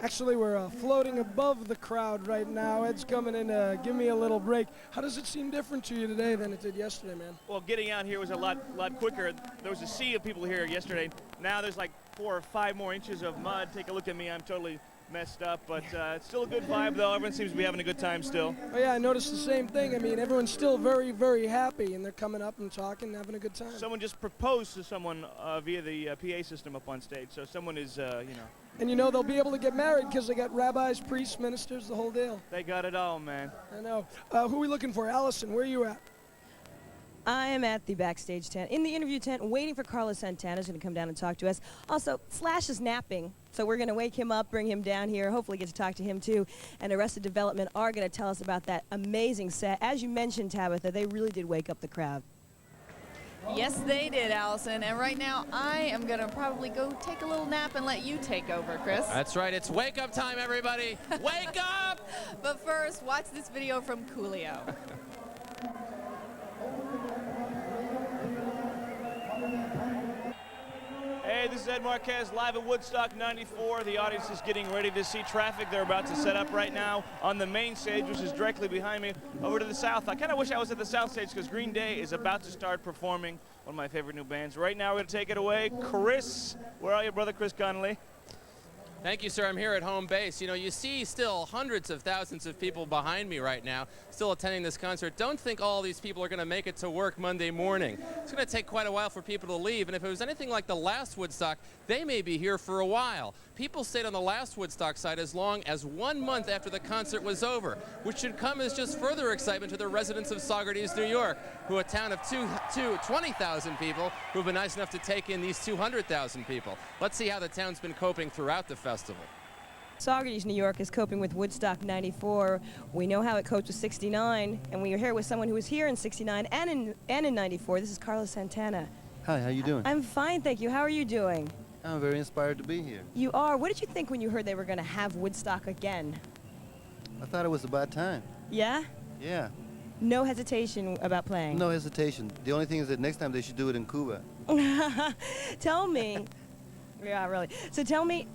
Actually, we're floating above the crowd right now. Ed's coming in to give me a little break. How does it seem different to you today than it did yesterday, man? Well, getting out here was a lot quicker. There was a sea of people here yesterday. Now there's like 4 or 5 more inches of mud. Take a look at me. I'm totally messed up, but it's still a good vibe, though. Everyone seems to be having a good time still. Oh, yeah, I noticed the same thing. I mean, everyone's still very, very happy, and they're coming up and talking, having a good time. Someone just proposed to someone via the PA system up on stage, so someone is, you know. And you know they'll be able to get married because they got rabbis, priests, ministers, the whole deal. They got it all, man. I know. Who are we looking for? Allison, where are you at? I am at the backstage tent, in the interview tent, waiting for Carlos Santana. He's going to come down and talk to us. Also, Slash is napping, so we're going to wake him up, bring him down here, hopefully get to talk to him too. And Arrested Development are going to tell us about that amazing set. As you mentioned, Tabitha, they really did wake up the crowd. Yes, they did, Allison. And right now, I am going to probably go take a little nap and let you take over, Chris. That's right. It's wake-up time, everybody. Wake up! But first, watch this video from Coolio. Hey, this is Ed Marquez live at Woodstock 94. The audience is getting ready to see Traffic. They're about to set up right now on the main stage, which is directly behind me, over to the south. I kind of wish I was at the south stage because Green Day is about to start performing, one of my favorite new bands. Right now, we're going to take it away. Chris, where are you, brother? Chris Connolly. Thank you, sir. I'm here at home base. You know, you see still hundreds of thousands of people behind me right now, still attending this concert. Don't think all these people are going to make it to work Monday morning. It's going to take quite a while for people to leave, and if it was anything like the last Woodstock, they may be here for a while. People stayed on the last Woodstock site as long as 1 month after the concert was over, which should come as just further excitement to the residents of Saugerties, New York, who are a town of 20,000 people who have been nice enough to take in these 200,000 people. Let's see how the town's been coping throughout the festival. Saugerties, New York is coping with Woodstock 94. We know how it coped with 69, and we are here with someone who was here in 69 and in 94. This is Carlos Santana. Hi, how you doing? I'm fine, thank you. How are you doing? I'm very inspired to be here. You are? What did you think when you heard they were going to have Woodstock again? I thought it was about time. Yeah? Yeah. No hesitation about playing? No hesitation. The only thing is that next time they should do it in Cuba. Tell me. Yeah, really. So tell me,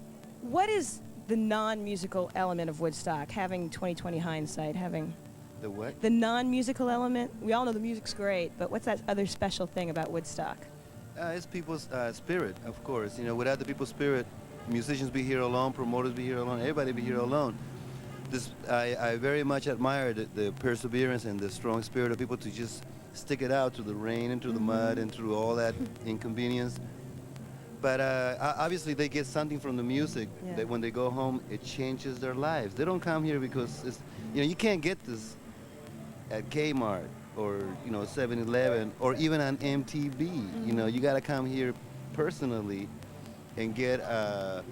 what is the non-musical element of Woodstock, having 20/20 hindsight, having... The what? The non-musical element? We all know the music's great, but what's that other special thing about Woodstock? It's people's spirit, of course. You know, without the people's spirit, musicians be here alone, promoters be here alone, everybody be here alone. I very much admire the perseverance and the strong spirit of people to just stick it out through the rain and through the mud and through all that inconvenience. But obviously they get something from the music that when they go home, it changes their lives. They don't come here because it's, you know, you can't get this at Kmart or, you know, 7-Eleven or even on MTV. You know, you got to come here personally and get a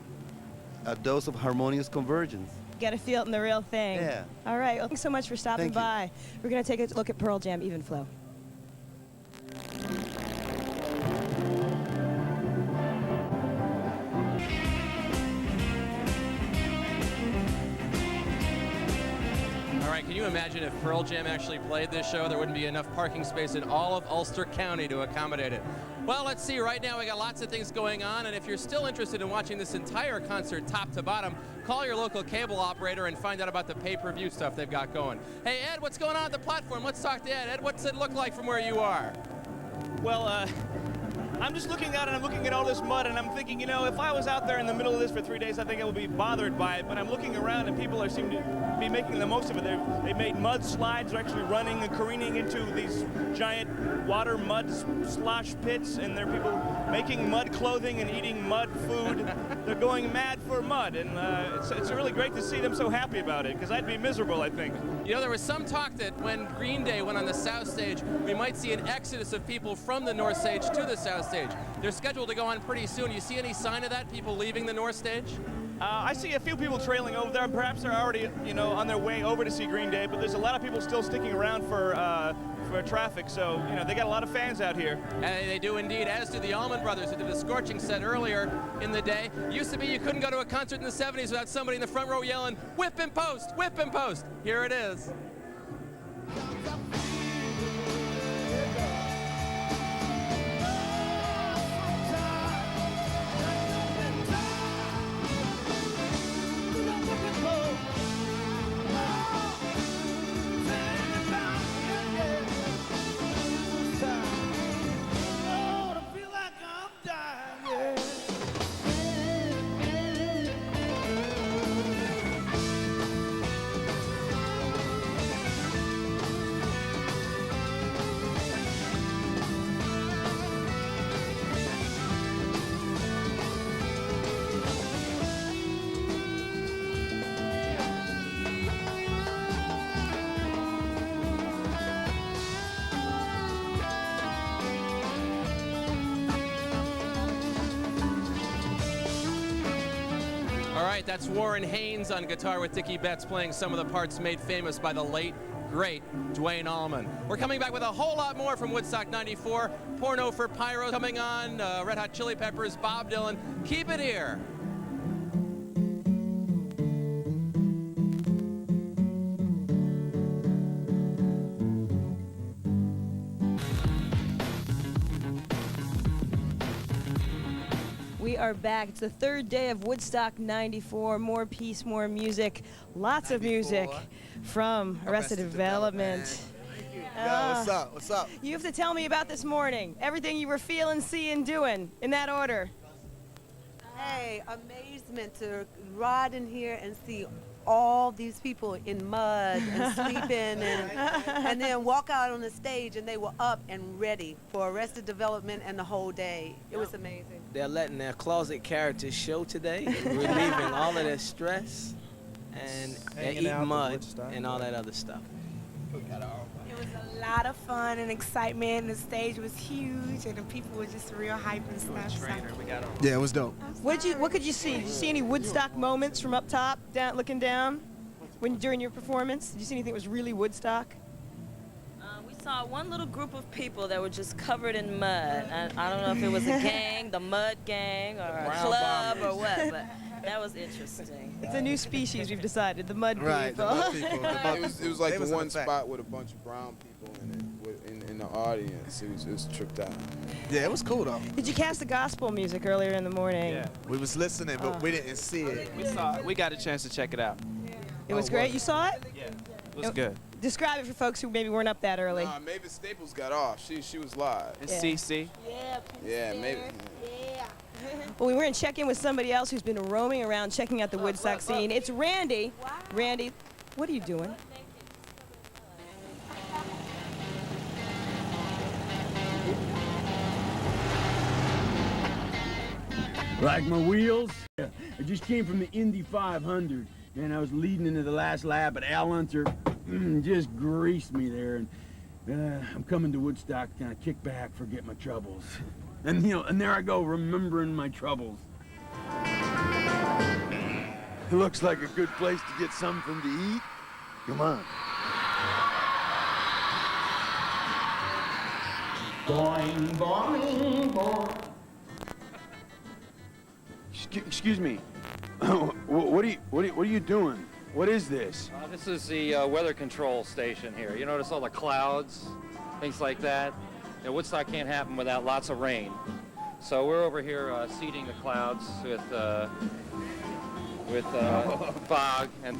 dose of harmonious convergence. Got to feel it in the real thing. Yeah. All right. Well, thanks so much for stopping by. We're going to take a look at Pearl Jam, Even Flow. Can you imagine if Pearl Jam actually played this show? There wouldn't be enough parking space in all of Ulster County to accommodate it. Well, let's see. Right now we got lots of things going on, and if you're still interested in watching this entire concert top to bottom, call your local cable operator and find out about the pay-per-view stuff they've got going. Hey, Ed, what's going on at the platform? Let's talk to Ed. Ed, what's it look like from where you are? Well, I'm just looking out and I'm looking at all this mud and I'm thinking, you know, if I was out there in the middle of this for 3 days, I think I would be bothered by it. But I'm looking around and people seem to be making the most of it. They made mud slides. They're actually running and careening into these giant water mud slosh pits, and there are people making mud clothing and eating mud food. They're going mad for mud, and it's really great to see them so happy about it, because I'd be miserable, I think. You know, there was some talk that when Green Day went on the South Stage, we might see an exodus of people from the North Stage to the South Stage. They're scheduled to go on pretty soon. You see any sign of that, people leaving the North Stage? I see a few people trailing over there. Perhaps they're already, you know, on their way over to see Green Day, but there's a lot of people still sticking around for traffic, so, you know, they got a lot of fans out here. And they do indeed, as do the Allman Brothers, who did a scorching set earlier in the day. Used to be you couldn't go to a concert in the 70s without somebody in the front row yelling, "Whip and post, whip and post." Here it is. That's Warren Haynes on guitar with Dickie Betts playing some of the parts made famous by the late, great Duane Allman. We're coming back with a whole lot more from Woodstock 94. Porno for Pyro coming on, Red Hot Chili Peppers, Bob Dylan. Keep it here. We are back. It's the third day of Woodstock 94. More peace, more music. Lots of music from Arrested Development. Yo, what's up? What's up? You have to tell me about this morning. Everything you were feeling, seeing, doing, in that order. Hey, amazement to ride in here and see all these people in mud and sleeping and then walk out on the stage and they were up and ready for Arrested Development and the whole day. It was amazing. They're letting their closet characters show today, relieving all of their stress, and they're eating mud and all that other stuff. It was a lot of fun and excitement. The stage was huge, and the people were just real hype and stuff. Yeah, it was dope. What could you see? Did you see any Woodstock moments from up top, looking down, during your performance? Did you see anything that was really Woodstock? We saw one little group of people that were just covered in mud. I don't know if it was a gang, the Mud Gang, or a club or what, but that was interesting. It's a new species we've decided, the mud people. Right, the mud people. It was like They the was in one effect. spot with a bunch of brown people in it, in the audience. It was tripped out. Yeah, it was cool though. Did you cast the gospel music earlier in the morning? Yeah. We was listening, but we didn't see it. We saw it. We got a chance to check it out. It was great. You saw it? Yeah. It was good. Describe it for folks who maybe weren't up that early. Nah, Mavis Staples got off. She was live. And CC. Yeah, maybe. Well, we were going to check in with somebody else who's been roaming around checking out the Woodstock scene. It's Randy. Randy, what are you doing? Like my wheels? I just came from the Indy 500, and I was leading into the last lap, but Al Unser just greased me there, and I'm coming to Woodstock to kind of kick back, forget my troubles. And, and there I go, remembering my troubles. It looks like a good place to get something to eat. Come on. Boing, boing, boing. Excuse me. What are you doing? What is this? This is the weather control station here. You notice all the clouds, things like that. Woodstock can't happen without lots of rain. So we're over here seeding the clouds with fog and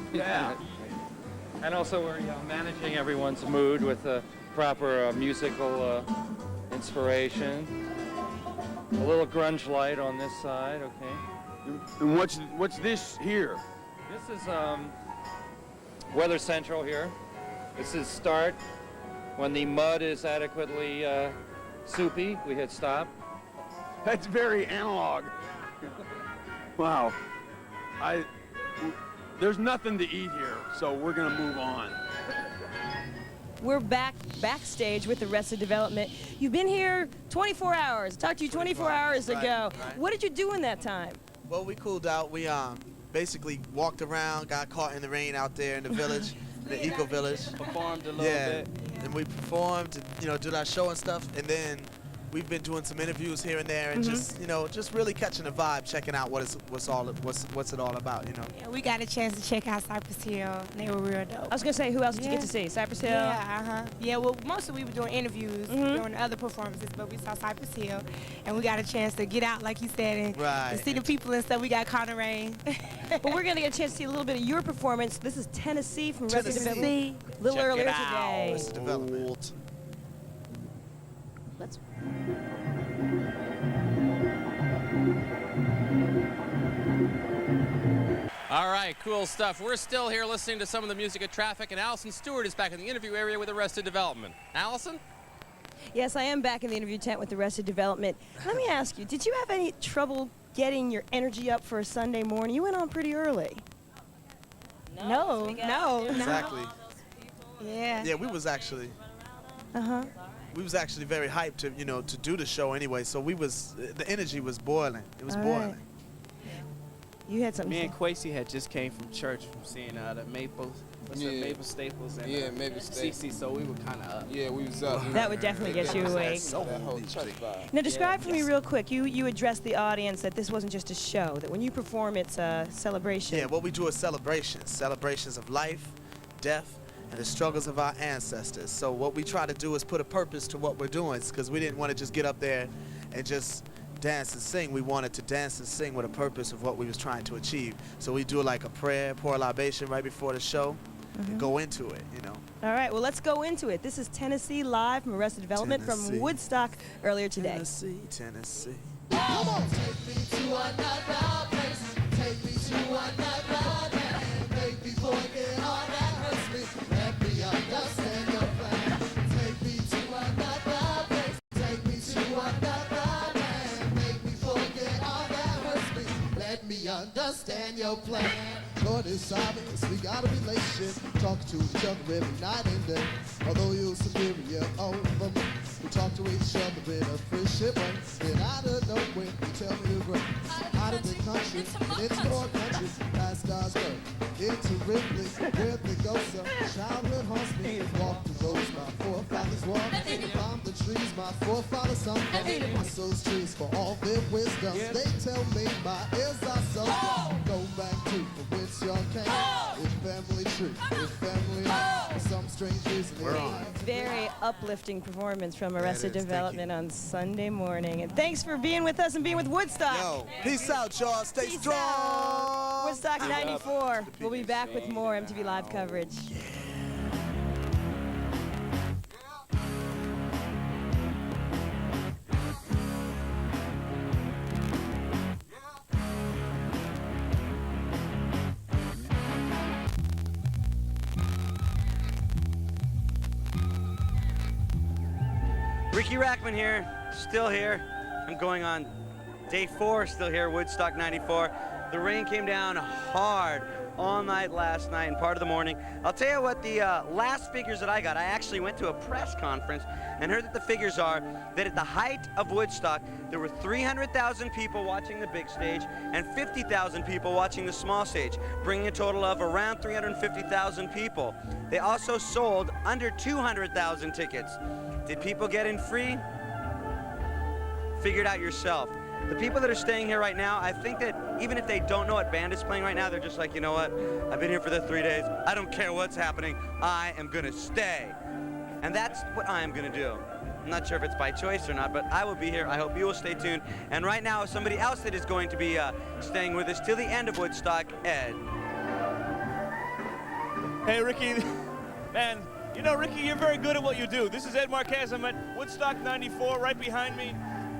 and also we're managing everyone's mood with proper musical inspiration. A little grunge light on this side, okay. And what's this here? This is Weather Central here. This is start. When the mud is adequately soupy, we hit stop. That's very analog. Wow. There's nothing to eat here, so we're gonna move on. We're backstage with Arrested Development. You've been here 24 hours. Talked to you 24 hours ago. Right. What did you do in that time? Well, we cooled out. We basically walked around, got caught in the rain out there in the village, the eco village. Performed a little bit. And we performed, did our show and stuff, and then we've been doing some interviews here and there, and just really catching the vibe, checking out what's it all about, Yeah, we got a chance to check out Cypress Hill, and they were real dope. I was gonna say, who else did you get to see? Cypress Hill? Yeah, Yeah, well, mostly we were doing interviews during the other performances, but we saw Cypress Hill, and we got a chance to get out, like you said, and see the people and stuff. We got caught in the rain. But we're gonna get a chance to see a little bit of your performance. This is Tennessee from Arrested Development. A little Check earlier it out. today. Arrested Development. Let's. All right, cool stuff. We're still here listening to some of the music at Traffic, and Allison Stewart is back in the interview area with Arrested Development. Allison? Yes, I am back in the interview tent with Arrested Development. Let me ask you, did you have any trouble getting your energy up for a Sunday morning? You went on pretty early. No. Exactly. Yeah. Yeah, we was actually very hyped to do the show anyway. So the energy was boiling. It was boiling. Right. You had something. Me and Quasi had just came from church from seeing the Maple Staples and Maple Staples. CC, so we were kind of up. Yeah, we was up. That would definitely get you awake. That whole church vibe. Now describe for me real quick, you addressed the audience that this wasn't just a show, that when you perform it's a celebration. Yeah, what we do is celebrations of life, death, and the struggles of our ancestors. So what we try to do is put a purpose to what we're doing, because we didn't want to just get up there and just dance and sing. We wanted to dance and sing with a purpose of what we was trying to achieve. So we do like a prayer, pour a libation right before the show, and go into it, All right, well, let's go into it. This is Tennessee live from Arrested Development from Woodstock earlier today. Tennessee. Come on. Take me to another place. Take me to another land. Make me forget all that hurts me. Let me understand your plan. Take me to another place. Take me to another land. Make me forget all that hurts me. Let me understand your plan. Lord, it's obvious we got a relation. Talk to each other every night and day. Although you're superior over me, we talk to each other in a friendship way. Then out of nowhere, you tell me to grow out of the country and into more countries. Past God's word, into Ripley, where the ghosts of childhood haunts me. Walk the roads my forefathers walked, climb the trees my forefathers hung. Bless those trees for all their wisdom. They tell me my ears are so good. Go back to whence y'all came. It's family tree, it's family home. For some strange reason, we're on. Very uplifting performance from Arrested Development on Sunday morning. And thanks for being with us and being with Woodstock. Yo, peace out, y'all. Stay strong. Woodstock 94. We'll be back with more MTV Live coverage. Ricky Rackman here, still here. I'm going on day 4, still here, Woodstock 94. The rain came down hard all night last night and part of the morning. I'll tell you what the last figures that I got. I actually went to a press conference and heard that the figures are that at the height of Woodstock, there were 300,000 people watching the big stage and 50,000 people watching the small stage, bringing a total of around 350,000 people. They also sold under 200,000 tickets. Did people get in free? Figure it out yourself. The people that are staying here right now, I think that even if they don't know what band is playing right now, they're just like, you know what? I've been here for the 3 days. I don't care what's happening. I am gonna stay. And that's what I am gonna do. I'm not sure if it's by choice or not, but I will be here. I hope you will stay tuned. And right now, somebody else that is going to be staying with us till the end of Woodstock, Ed. Hey, Ricky. Man, you know, Ricky, you're very good at what you do. This is Ed Marquez. I'm at Woodstock 94. Right behind me,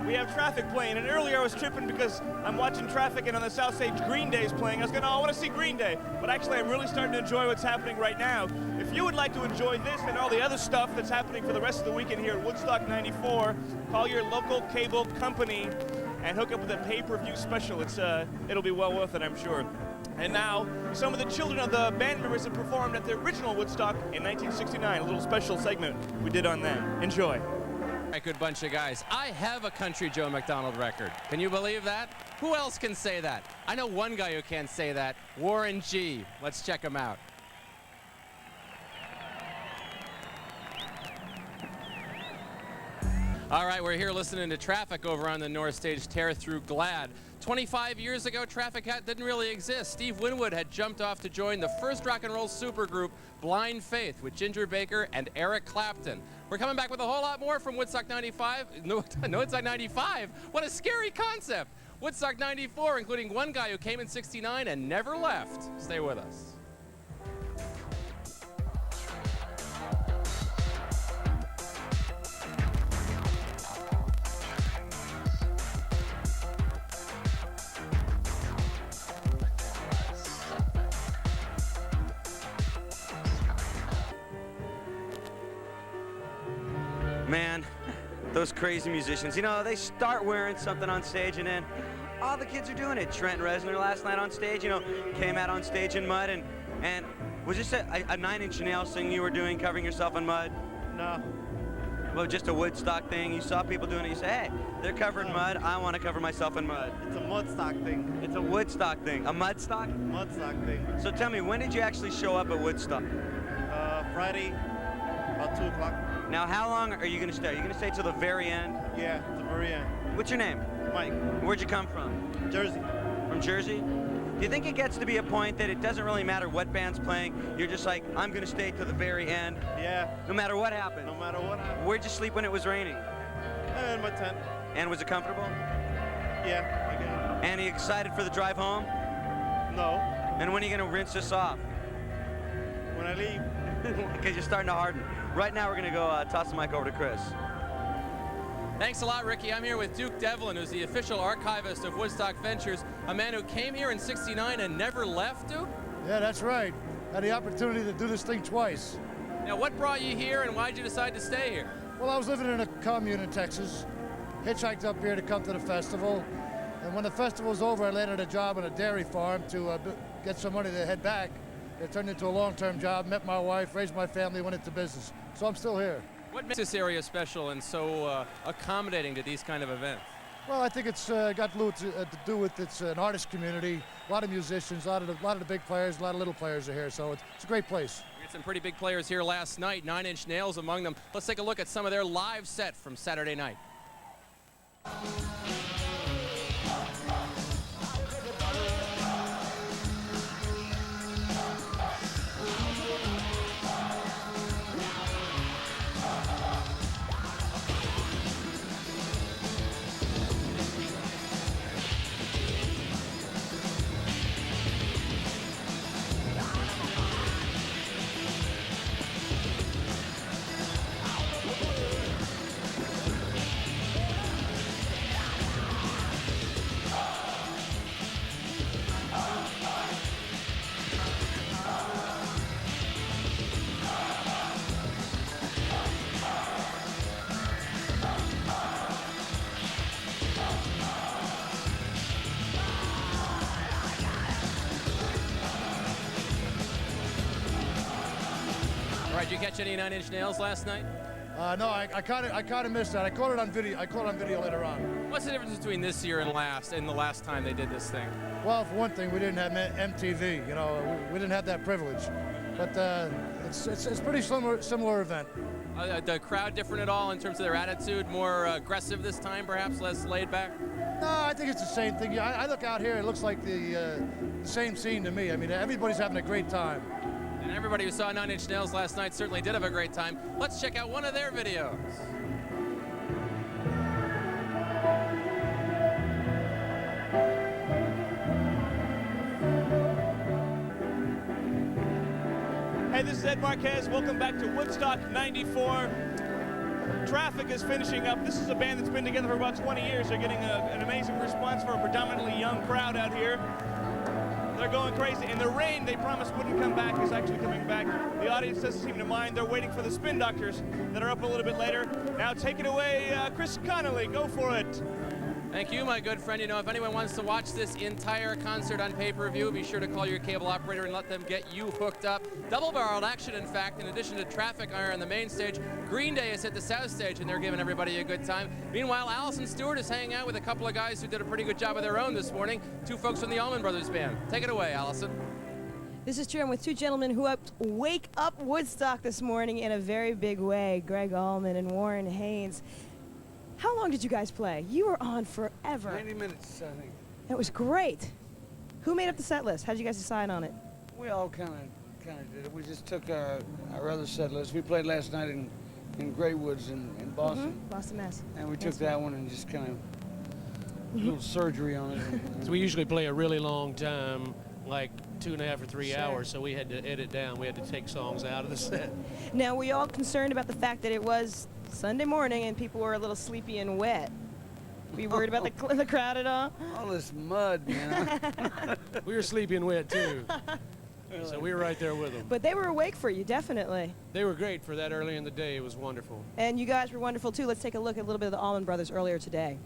we have Traffic playing. And earlier I was tripping because I'm watching Traffic, and on the South Stage, Green Day is playing. I was going, oh, I want to see Green Day. But actually, I'm really starting to enjoy what's happening right now. If you would like to enjoy this and all the other stuff that's happening for the rest of the weekend here at Woodstock 94, call your local cable company and hook up with a pay-per-view special. It'll be well worth it, I'm sure. And now, some of the children of the band members have performed at the original Woodstock in 1969, a little special segment we did on them. Enjoy. A good bunch of guys. I have a Country Joe McDonald record. Can you believe that? Who else can say that? I know one guy who can say that, Warren G. Let's check him out. All right, we're here listening to Traffic over on the North Stage, Tear Through Glad. 25 years ago, Traffic didn't really exist. Steve Winwood had jumped off to join the first rock and roll supergroup, Blind Faith, with Ginger Baker and Eric Clapton. We're coming back with a whole lot more from Woodstock 95. No, Woodstock 95? What a scary concept. Woodstock 94, including one guy who came in 69 and never left. Stay with us. Man, those crazy musicians, you know, they start wearing something on stage and then all the kids are doing it. Trent Reznor last night on stage, you know, came out on stage in mud and was this a 9 Inch Nails thing you were doing, covering yourself in mud? No. Well, just a Woodstock thing. You saw people doing it, you say, hey, they're covered in mud, I want to cover myself in mud. It's a Woodstock thing. It's a Woodstock thing. A Mudstock? Woodstock thing. So tell me, when did you actually show up at Woodstock? Friday, about 2 o'clock. Now, how long are you going to stay? Are you going to stay till the very end? Yeah, the very end. What's your name? Mike. Where'd you come from? Jersey. From Jersey? Do you think it gets to be a point that it doesn't really matter what band's playing? You're just like, I'm going to stay till the very end? Yeah. No matter what happened? No matter what happened. Where'd you sleep when it was raining? In my tent. And was it comfortable? Yeah, I guess. And are you excited for the drive home? No. And when are you going to rinse this off? When I leave. Because you're starting to harden. Right now, we're going to go toss the mic over to Chris. Thanks a lot, Ricky. I'm here with Duke Devlin, who's the official archivist of Woodstock Ventures, a man who came here in '69 and never left, Duke? Yeah, that's right. Had the opportunity to do this thing twice. Now, what brought you here, and why'd you decide to stay here? Well, I was living in a commune in Texas, hitchhiked up here to come to the festival, and when the festival was over, I landed a job on a dairy farm to get some money to head back. It turned into a long-term job, met my wife, raised my family, went into business. So I'm still here. What makes this area special and so accommodating to these kind of events? Well, I think it's got to do with it's an artist community, a lot of musicians, a lot of the big players, a lot of little players are here, so it's a great place. We had some pretty big players here last night, 9 Inch Nails among them. Let's take a look at some of their live set from Saturday night. All right, did you catch any 9 Inch Nails last night? No, I kind of missed that. I caught it on video. I caught it on video later on. What's the difference between this year and the last time they did this thing? Well, for one thing, we didn't have MTV. You know, we didn't have that privilege. But it's pretty similar event. The crowd different at all in terms of their attitude? More aggressive this time, perhaps less laid back? No, I think it's the same thing. I look out here, it looks like the same scene to me. I mean, everybody's having a great time. And everybody who saw 9 Inch Nails last night certainly did have a great time. Let's check out one of their videos. Hey, this is Ed Marquez. Welcome back to Woodstock 94. Traffic is finishing up. This is a band that's been together for about 20 years. They're getting an amazing response from a predominantly young crowd out here. They're going crazy. And the rain they promised wouldn't come back is actually coming back. The audience doesn't seem to mind. They're waiting for the Spin Doctors that are up a little bit later. Now take it away, Chris Connolly. Go for it. Thank you, my good friend. You know, if anyone wants to watch this entire concert on pay-per-view, be sure to call your cable operator and let them get you hooked up. Double-barreled action, in fact. In addition to Traffic Iron on the main stage, Green Day is at the south stage, and they're giving everybody a good time. Meanwhile, Allison Stewart is hanging out with a couple of guys who did a pretty good job of their own this morning. Two folks from the Allman Brothers Band. Take it away, Allison. This is true. I'm with two gentlemen who helped wake up Woodstock this morning in a very big way, Greg Allman and Warren Haynes. How long did you guys play? You were on forever. 90 minutes, I think. It was great. Who made up the set list? How did you guys decide on it? We all kind of did it. We just took our other set list. We played last night in Great Woods in Boston. Boston, Mass. And we took that one and just kind of a little surgery on it. So we usually play a really long time, like 2.5 or 3 hours, so we had to edit down. We had to take songs out of the set. Now, were you all concerned about the fact that it was Sunday morning and people were a little sleepy and wet? Were you worried about the crowd at all? All this mud, man. We were sleepy and wet, too. So we were right there with them. But they were awake for you, definitely. They were great for that early in the day. It was wonderful. And you guys were wonderful, too. Let's take a look at a little bit of the Allman Brothers earlier today.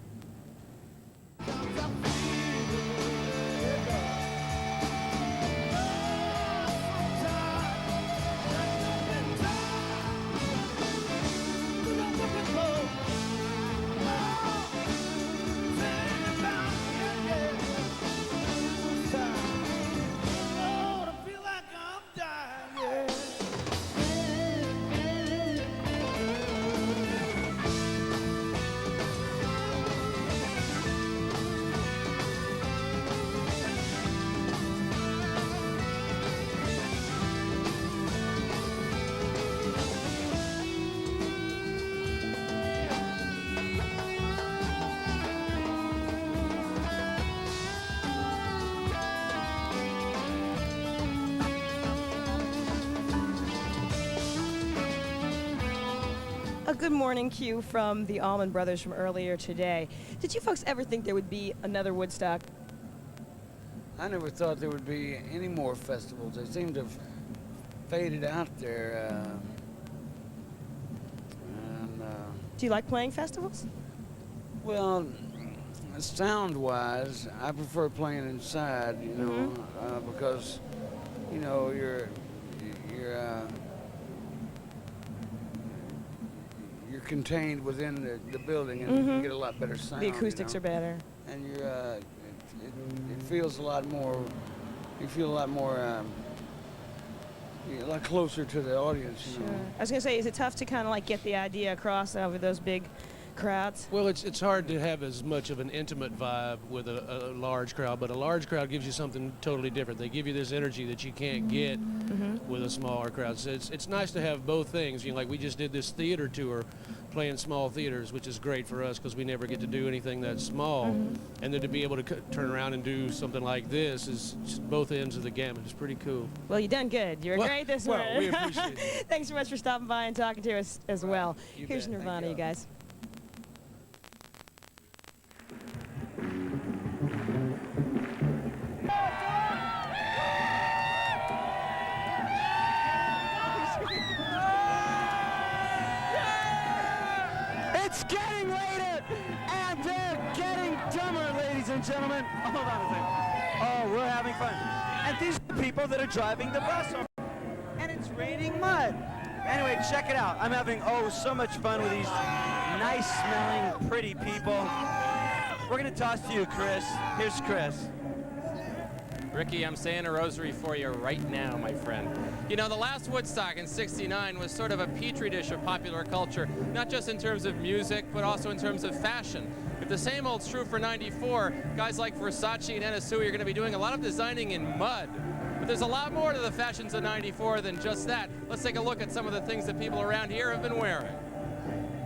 a good morning cue from the Allman Brothers from earlier today. Did you folks ever think there would be another Woodstock? I never thought there would be any more festivals. They seem to have faded out there. Do you like playing festivals? Well, sound-wise, I prefer playing inside, you know, because, you know, you're contained within the building, and you can get a lot better sound. The acoustics are better. And it feels a lot more. You feel a lot more. A lot closer to the audience. You know? I was gonna say, is it tough to kind of like get the idea across over those big crowds? Well, it's hard to have as much of an intimate vibe with a large crowd, but a large crowd gives you something totally different. They give you this energy that you can't get with a smaller crowd. So it's nice to have both things. You know, like we just did this theater tour, playing small theaters, which is great for us because we never get to do anything that small. And then to be able to turn around and do something like this is just both ends of the gamut. It's pretty cool. Well, you done good. You were great this morning. Well, we appreciate it. Thanks so much for stopping by and talking to us as well. You Here's bet. Nirvana, you guys. It's getting later, and they're getting dumber, ladies and gentlemen. Hold on a second. Oh, we're having fun. And these are the people that are driving the bus. And it's raining mud. Anyway, check it out. I'm having, so much fun with these nice-smelling, pretty people. We're going to toss to you, Chris. Here's Chris. Ricky, I'm saying a rosary for you right now, my friend. You know, the last Woodstock in '69 was sort of a petri dish of popular culture, not just in terms of music, but also in terms of fashion. If the same holds true for '94, guys like Versace and Anasui are going to be doing a lot of designing in mud. But there's a lot more to the fashions of '94 than just that. Let's take a look at some of the things that people around here have been wearing.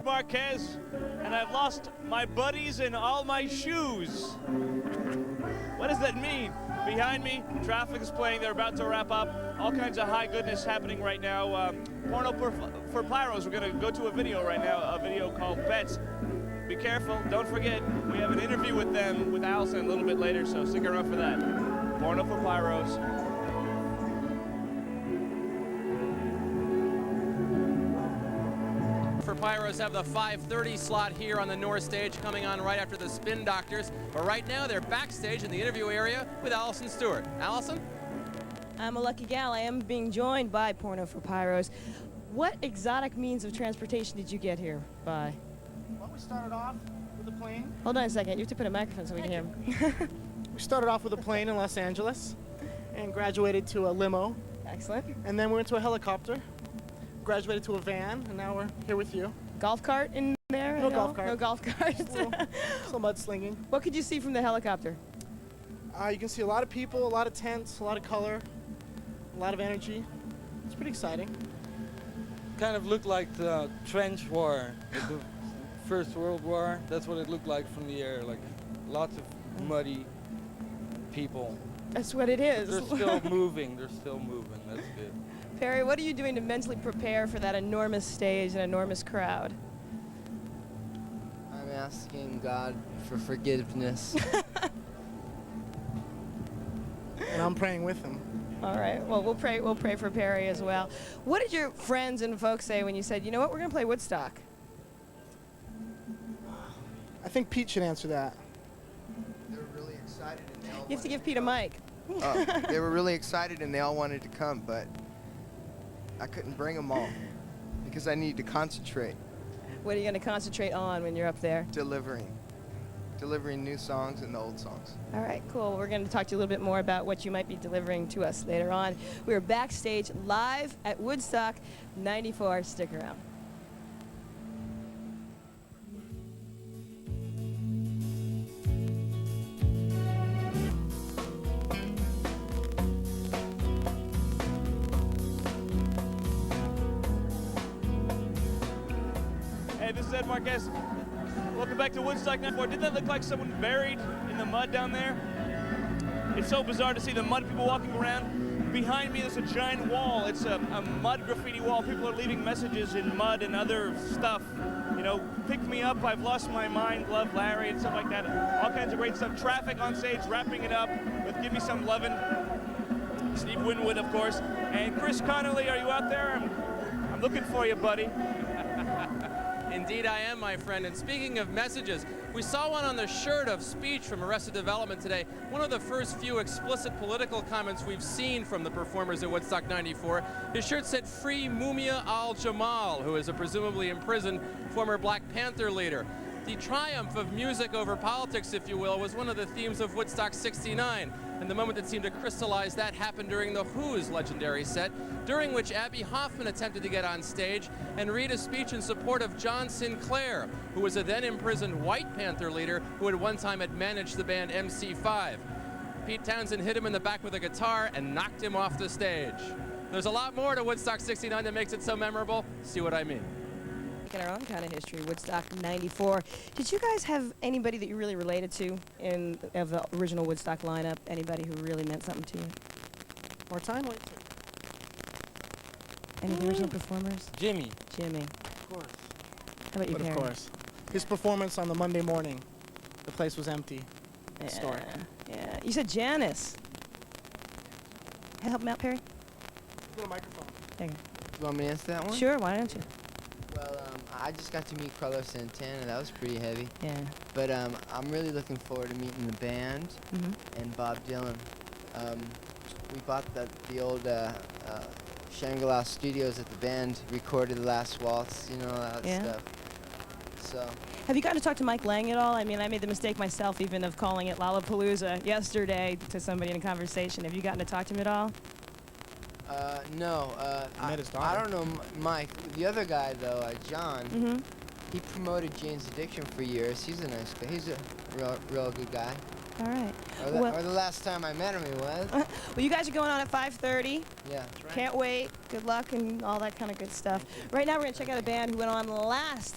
Marquez, and I've lost my buddies and all my shoes. What does that mean? Behind me, traffic is playing. They're about to wrap up. All kinds of high goodness happening right now. Porno for Pyros. We're going to go to a video right now, a video called Pets. Be careful. Don't forget, we have an interview with them, with Allison, a little bit later, so stick around for that. Porno for Pyros. For Pyros have the 5:30 slot here on the north stage, coming on right after the Spin Doctors. But right now they're backstage in the interview area with Allison Stewart. Allison? I'm a lucky gal. I am being joined by Porno for Pyros. What exotic means of transportation did you get here by? Well, we started off with a plane. Hold on a second. You have to put a microphone so we can hear him. We started off with a plane in Los Angeles and graduated to a limo. Excellent. And then we went to a helicopter, graduated to a van, and now we're here with you. Golf cart in there? No golf cart. No golf cart. Still mudslinging. What could you see from the helicopter? You can see a lot of people, a lot of tents, a lot of color, a lot of energy. It's pretty exciting. Kind of looked like the trench war, the First World War. That's what it looked like from the air, like lots of muddy people. That's what it is. They're still moving. They're still moving. That's good. Perry, what are you doing to mentally prepare for that enormous stage and enormous crowd? I'm asking God for forgiveness. And I'm praying with him. All right. Well, we'll pray for Perry as well. What did your friends and folks say when you said, you know what, we're going to play Woodstock? I think Pete should answer that. They were really excited and they all You have to give Pete a mic. They were really excited and they all wanted to come, but I couldn't bring them all because I need to concentrate. What are you going to concentrate on when you're up there? Delivering new songs and the old songs. All right, cool. We're going to talk to you a little bit more about what you might be delivering to us later on. We're backstage live at Woodstock 94. Stick around. Hey, this is Ed Marquez. Welcome back to Woodstock 94. Didn't that look like someone buried in the mud down there? It's so bizarre to see the mud people walking around. behind me, there's a giant wall. It's a mud graffiti wall. People are leaving messages in mud and other stuff. You know, pick me up, I've lost my mind, love Larry, and stuff like that. All kinds of great stuff. Traffic on stage, wrapping it up with Give Me Some Lovin'. Steve Winwood, of course. And Chris Connolly, are you out there? I'm looking for you, buddy. Indeed I am, my friend. And speaking of messages, we saw one on the shirt of Speech from Arrested Development today. One of the first few explicit political comments we've seen from the performers at Woodstock 94. His shirt said, "Free Mumia al-Jamal," who is a presumably imprisoned former Black Panther leader. The triumph of music over politics, if you will, was one of the themes of Woodstock 69. And the moment that seemed to crystallize that happened during The Who's legendary set, during which Abby Hoffman attempted to get on stage and read a speech in support of John Sinclair, who was a then imprisoned White Panther leader who at one time had managed the band MC5. Pete Townsend hit him in the back with a guitar and knocked him off the stage. There's a lot more to Woodstock 69 that makes it so memorable. See what I mean? In our own kind of history, Woodstock 94. Did you guys have anybody that you really related to of the original Woodstock lineup? Anybody who really meant something to you? More time? Any of the original performers? Jimmy. Jimmy. Of course. How about you, But Perry? of course. His performance on the Monday morning. The place was empty. Story. Yeah. You said Janice. Help him out, Perry? Go to microphone. There you You want me to answer that go. one? Sure, why don't you? Well, I just got to meet Carlos Santana. That was pretty heavy. Yeah. But I'm really looking forward to meeting the band and Bob Dylan. We bought the old Shangri-La Studios that the band recorded the last waltz, you know, all that stuff. So. Have you gotten to talk to Mike Lang at all? I mean, I made the mistake myself even of calling it Lollapalooza yesterday to somebody in a conversation. Have you gotten to talk to him at all? No. Met his I daughter. don't know Mike. The other guy, though, John, he promoted Jane's Addiction for years. He's a nice guy. He's a real good guy. All right. Or the last time I met him, he was. Well, you guys are going on at 5:30. Yeah. Can't wait. Good luck and all that kind of good stuff. Right now, we're going to check out a band who went on late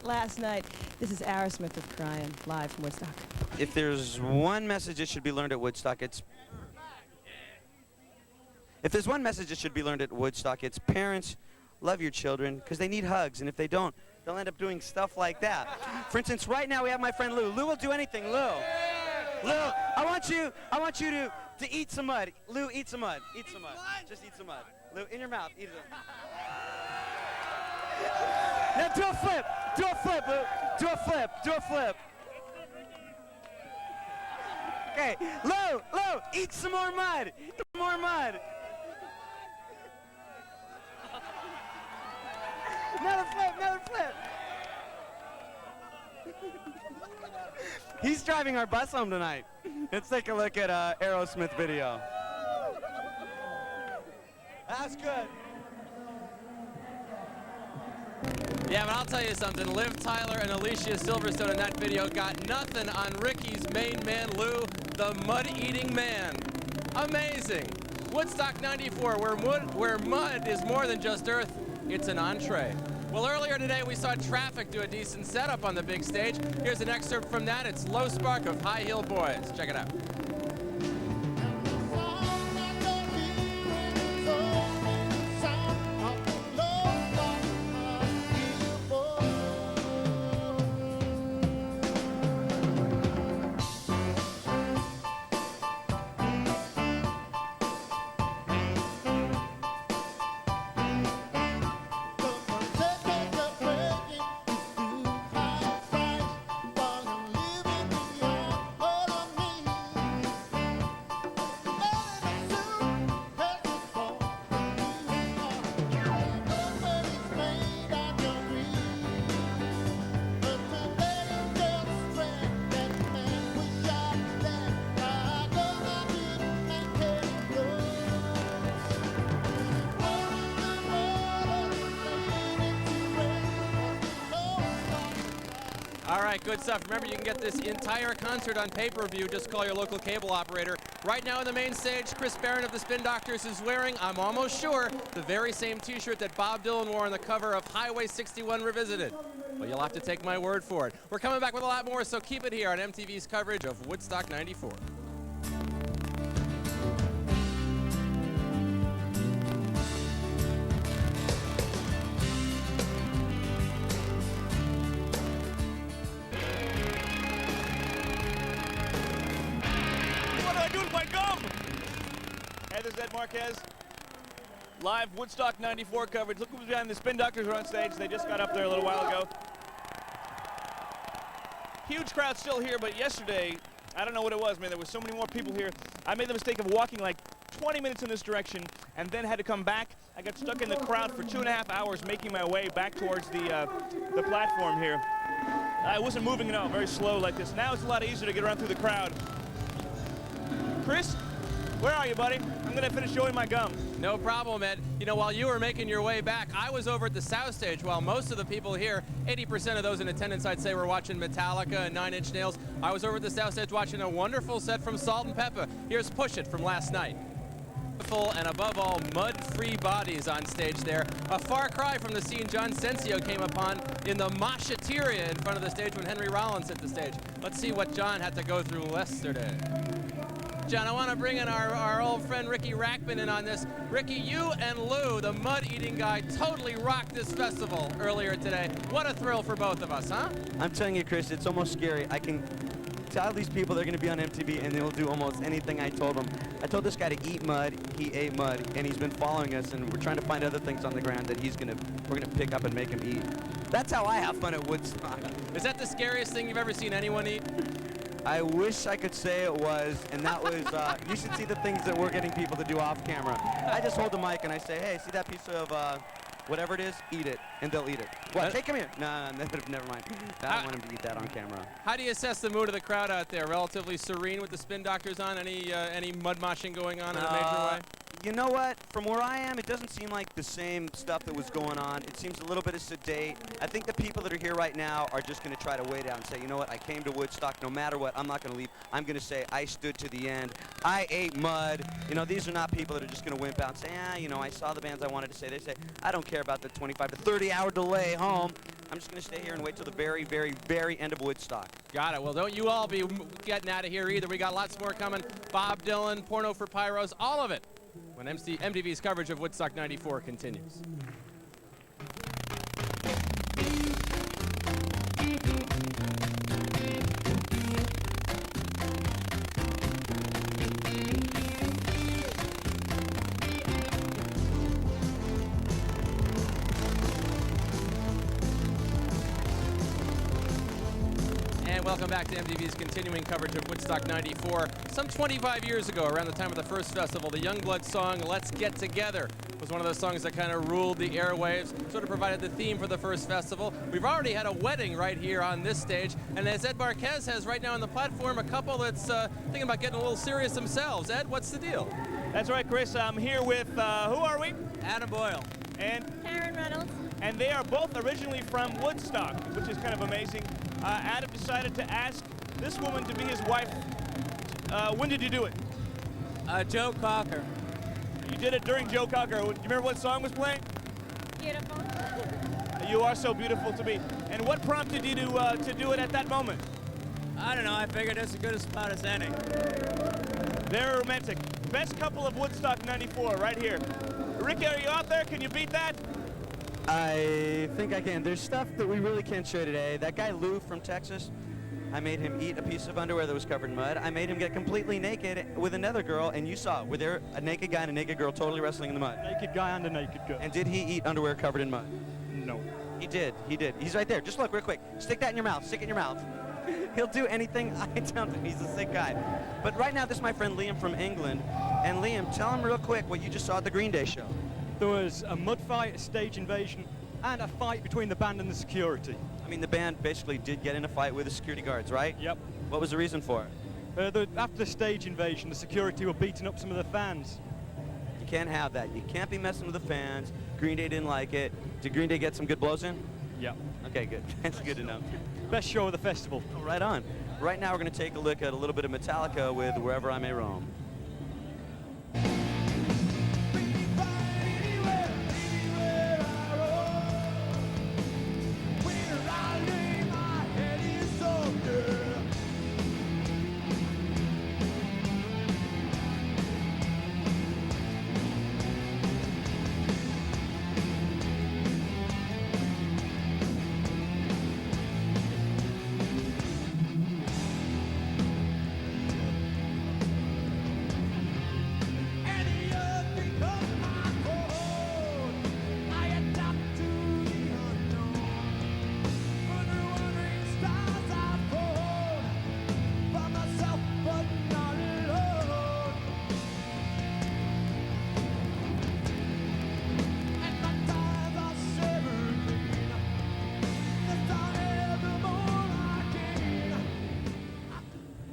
last night. This is Aerosmith with Crying, live from Woodstock. If there's one message that should be learned at Woodstock, it's parents, love your children, because they need hugs, and if they don't, they'll end up doing stuff like that. For instance, right now we have my friend Lou. Lou will do anything. Lou, I want you to eat some mud. Lou, eat some mud. Eat some mud. Just eat some mud. Lou, in your mouth. Eat it. Now do a flip. Do a flip, Lou. Do a flip. Do a flip. Okay, Lou, eat some more mud. Eat some more mud. Another flip. He's driving our bus home tonight. Let's take a look at Aerosmith video. That's good. Yeah, but I'll tell you something. Liv Tyler and Alicia Silverstone in that video got nothing on Ricky's main man, Lou, the mud-eating man. Amazing. Woodstock 94, where mud is more than just earth, it's an entree. Well, earlier today we saw Traffic do a decent setup on the big stage. Here's an excerpt from that. It's Low Spark of High Heel Boys. Check it out. All right, good stuff. Remember, you can get this entire concert on pay-per-view. Just call your local cable operator. Right now on the main stage, Chris Barron of the Spin Doctors is wearing, I'm almost sure, the very same T-shirt that Bob Dylan wore on the cover of Highway 61 Revisited. Well, you'll have to take my word for it. We're coming back with a lot more, so keep it here on MTV's coverage of Woodstock 94. This is Ed Marquez. Live Woodstock 94 coverage. Look who's behind. The Spin Doctors are on stage. They just got up there a little while ago. Huge crowd still here, but yesterday, I don't know what it was, man. There was so many more people here. I made the mistake of walking like 20 minutes in this direction and then had to come back. I got stuck in the crowd for 2.5 hours making my way back towards the platform here. I wasn't moving at all, very slow like this. Now it's a lot easier to get around through the crowd. Chris, where are you, buddy? I'm gonna finish chewing my gum. No problem, Ed. You know, while you were making your way back, I was over at the South Stage while most of the people here, 80% of those in attendance, I'd say, were watching Metallica and Nine Inch Nails. I was over at the South Stage watching a wonderful set from Salt and Pepper. Here's Push It from last night. Full and above all, mud-free bodies on stage there. A far cry from the scene John Sensio came upon in the Moshateria in front of the stage when Henry Rollins hit the stage. Let's see what John had to go through yesterday. John, I want to bring in our old friend Ricky Rackman in on this. Ricky, you and Lou, the mud-eating guy, totally rocked this festival earlier today. What a thrill for both of us, huh? I'm telling you, Chris, it's almost scary. I can tell these people they're going to be on MTV and they'll do almost anything I told them. I told this guy to eat mud, he ate mud, and he's been following us, and we're trying to find other things on the ground that we're gonna pick up and make him eat. That's how I have fun at Woodstock. Is that the scariest thing you've ever seen anyone eat? I wish I could say it was, and that was, you should see the things that we're getting people to do off camera. I just hold the mic and I say, hey, see that piece of whatever it is, eat it, and they'll eat it. What, hey, come here. No, never mind. I don't want him to eat that on camera. How do you assess the mood of the crowd out there? Relatively serene with the Spin Doctors on? Any mud moshing going on in a major way? You know what? From where I am, it doesn't seem like the same stuff that was going on. It seems a little bit of sedate. I think the people that are here right now are just going to try to wait out and say, you know what? I came to Woodstock. No matter what, I'm not going to leave. I'm going to say I stood to the end. I ate mud. You know, these are not people that are just going to wimp out and say, you know, I saw the bands I wanted to say. They say, I don't care about the 25 to 30 hour delay home. I'm just going to stay here and wait till the very, very, very end of Woodstock. Got it. Well, don't you all be getting out of here either. We got lots more coming. Bob Dylan, Porno for Pyros, all of it, when MTV's coverage of Woodstock 94 continues. And welcome back to MTV's continuing coverage of Woodstock 94. Some 25 years ago, around the time of the first festival, the Youngblood song, Let's Get Together, was one of those songs that kind of ruled the airwaves, sort of provided the theme for the first festival. We've already had a wedding right here on this stage, and as Ed Marquez has right now on the platform, a couple that's thinking about getting a little serious themselves. Ed, what's the deal? That's right, Chris. I'm here with, who are we? Adam Boyle. And? Karen Reynolds. And they are both originally from Woodstock, which is kind of amazing. Adam decided to ask this woman to be his wife. When did you do it? Joe Cocker. You did it during Joe Cocker. Do you remember what song was playing? Beautiful. You are so beautiful to me. And what prompted you to do it at that moment? I don't know. I figured it's as good a spot as any. Very romantic. Best couple of Woodstock 94 right here. Ricky, are you out there? Can you beat that? I think I can. There's stuff that we really can't show today. That guy Lou from Texas, I made him eat a piece of underwear that was covered in mud. I made him get completely naked with another girl, and you saw, were there a naked guy and a naked girl totally wrestling in the mud? Naked guy and a naked girl. And did he eat underwear covered in mud? No. He did. He's right there. Just look real quick. Stick that in your mouth. Stick it in your mouth. He'll do anything I tell him. He's a sick guy. But right now, this is my friend Liam from England. And Liam, tell him real quick what you just saw at the Green Day show. There was a mud fight, a stage invasion, and a fight between the band and the security. I mean, the band basically did get in a fight with the security guards, right? Yep. What was the reason for it? After the stage invasion, the security were beating up some of the fans. You can't have that. You can't be messing with the fans. Green Day didn't like it. Did Green Day get some good blows in? Yep. Okay, good. That's good to know. Best show of the festival. Oh, right on. Right now, we're going to take a look at a little bit of Metallica with Wherever I May Roam.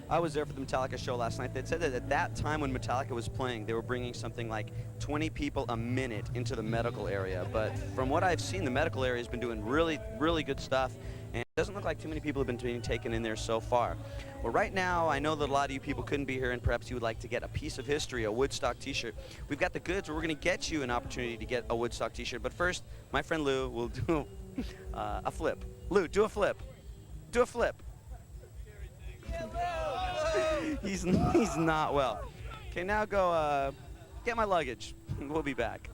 I was there for the Metallica show last night. They said that at that time when Metallica was playing, they were bringing something like 20 people a minute into the medical area. But from what I've seen, the medical area has been doing really, really good stuff. And it doesn't look like too many people have been being taken in there so far. Well, right now, I know that a lot of you people couldn't be here, and perhaps you would like to get a piece of history, a Woodstock t-shirt. We've got the goods where we're going to get you an opportunity to get a Woodstock t-shirt. But first, my friend Lou will do a flip. Lou, do a flip. Do a flip. He's not well. Okay, now go get my luggage. We'll be back.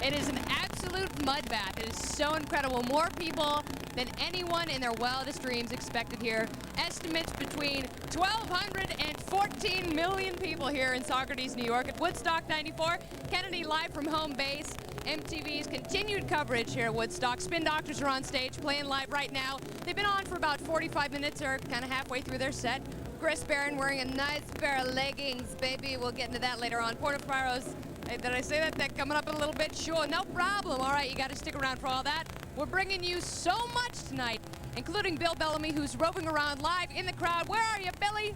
It is an absolute mud bath. It is so incredible. More people than anyone in their wildest dreams expected here. Estimates between 1,200 and 14 million people here in Socrates, New York at Woodstock 94. Kennedy live from home base. MTV's continued coverage here at Woodstock. Spin Doctors are on stage playing live right now. They've been on for about 45 minutes or kind of halfway through their set. Chris Barron wearing a nice pair of leggings, baby. We'll get into that later on. Portofiero's, hey, did I say that? That coming up in a little bit? Sure, no problem. All right, you got to stick around for all that. We're bringing you so much tonight, including Bill Bellamy, who's roving around live in the crowd. Where are you, Billy?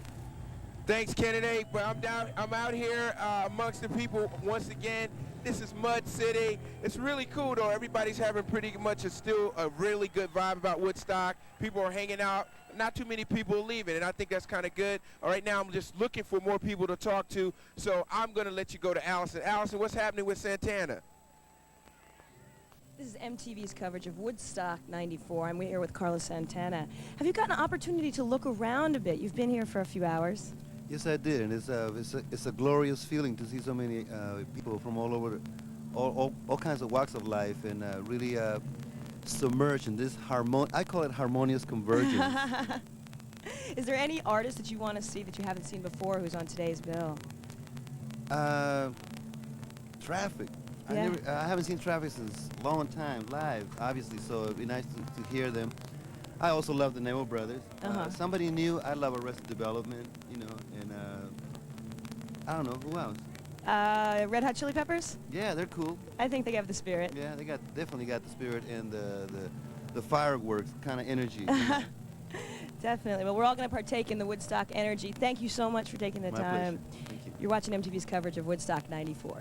Thanks, Kennedy. But I'm out here amongst the people once again. This is Mud City. It's really cool, though. Everybody's having pretty much still a really good vibe about Woodstock. People are hanging out. Not too many people are leaving, and I think that's kind of good. Right now, I'm just looking for more people to talk to, so I'm going to let you go to Allison. Allison, what's happening with Santana? This is MTV's coverage of Woodstock 94. I'm here with Carlos Santana. Have you gotten an opportunity to look around a bit? You've been here for a few hours. Yes, I did, and it's a glorious feeling to see so many people from all over, all kinds of walks of life, and really submerged in this I call it harmonious convergence. Is there any artist that you want to see that you haven't seen before who's on today's bill? Traffic. Yeah. I haven't seen Traffic since a long time live, obviously, so it'd be nice to hear them. I also love the Nemo Brothers. Somebody new, I love Arrested Development, you know, and I don't know, who else? Red Hot Chili Peppers? Yeah, they're cool. I think they have the spirit. Yeah, they definitely got the spirit and the fireworks kind of energy. You know? Definitely. Well, we're all going to partake in the Woodstock energy. Thank you so much for taking the My time. pleasure. Thank you. You're watching MTV's coverage of Woodstock 94.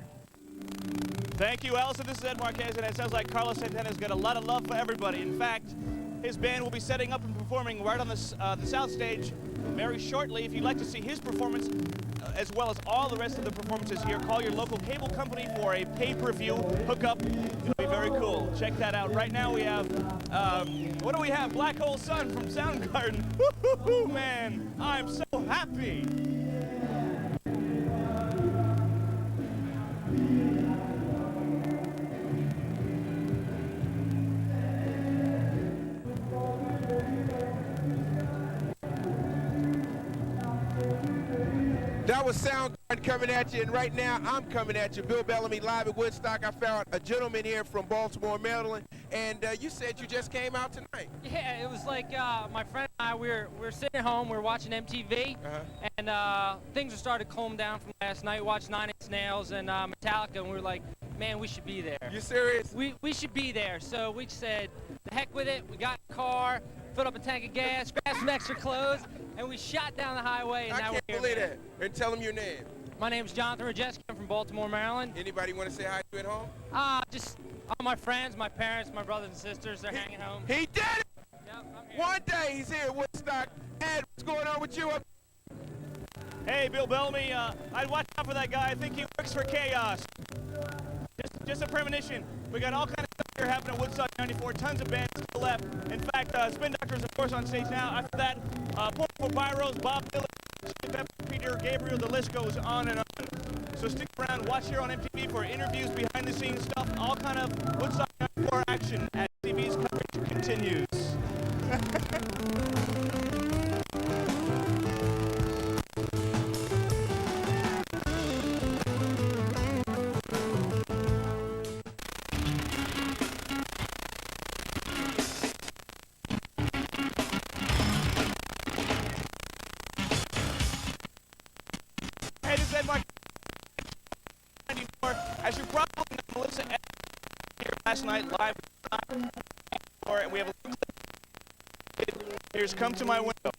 Thank you, Allison. This is Ed Marquez, and it sounds like Carlos Santana's got a lot of love for everybody. In fact, his band will be setting up and performing right on the South Stage very shortly. If you'd like to see his performance, as well as all the rest of the performances here, call your local cable company for a pay-per-view hookup. It'll be very cool. Check that out. Right now we have, what do we have? Black Hole Sun from Soundgarden. Woo-hoo-hoo, man, I'm so happy. That was Soundgarden coming at you, and right now I'm coming at you. Bill Bellamy live at Woodstock. I found a gentleman here from Baltimore, Maryland, and you said you just came out tonight. Yeah, it was like my friend and I, we were sitting at home, we were watching MTV, and things were starting to calm down from last night. We watched 9 Inch Nails and Metallica, and we were like, man, we should be there. You serious? We should be there. So we said, the heck with it. We got in the car, filled up a tank of gas, grabbed some extra clothes, and we shot down the highway. And I now can't we're here, believe man. that. And tell them your name. My name's Jonathan Rajeski. I'm from Baltimore, Maryland. Anybody want to say hi to you at home? Just all my friends, my parents, my brothers and sisters. They're hanging home. He did it! Yep, I'm here. One day he's here at Woodstock. Ed, what's going on with you? Hey, Bill Bellamy, I'd watch out for that guy. I think he works for Chaos. Just a premonition. We got all kinds of stuff here happening at Woodstock 94. Tons of bands to the left. In fact, Spin Doctors, of course, on stage now. After that, Portable Pyros, Bob Dylan, Peter Gabriel, the list goes on and on. So stick around, watch here on MTV for interviews, behind-the-scenes stuff, all kind of Woodstock 94 action as TV's coverage continues. Hey, this is Ed Mark. As you probably know, Melissa here last night live, and we have a little clip. Here's "Come to My Window."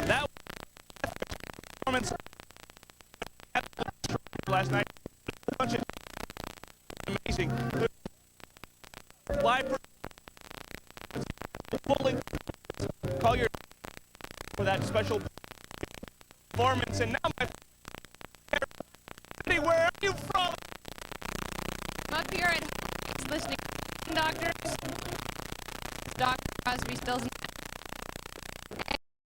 That performance last night, a bunch of amazing live call your for that special performance. And now, my where are you from? I'm up here at home listening to doctors. Dr. Crosby stills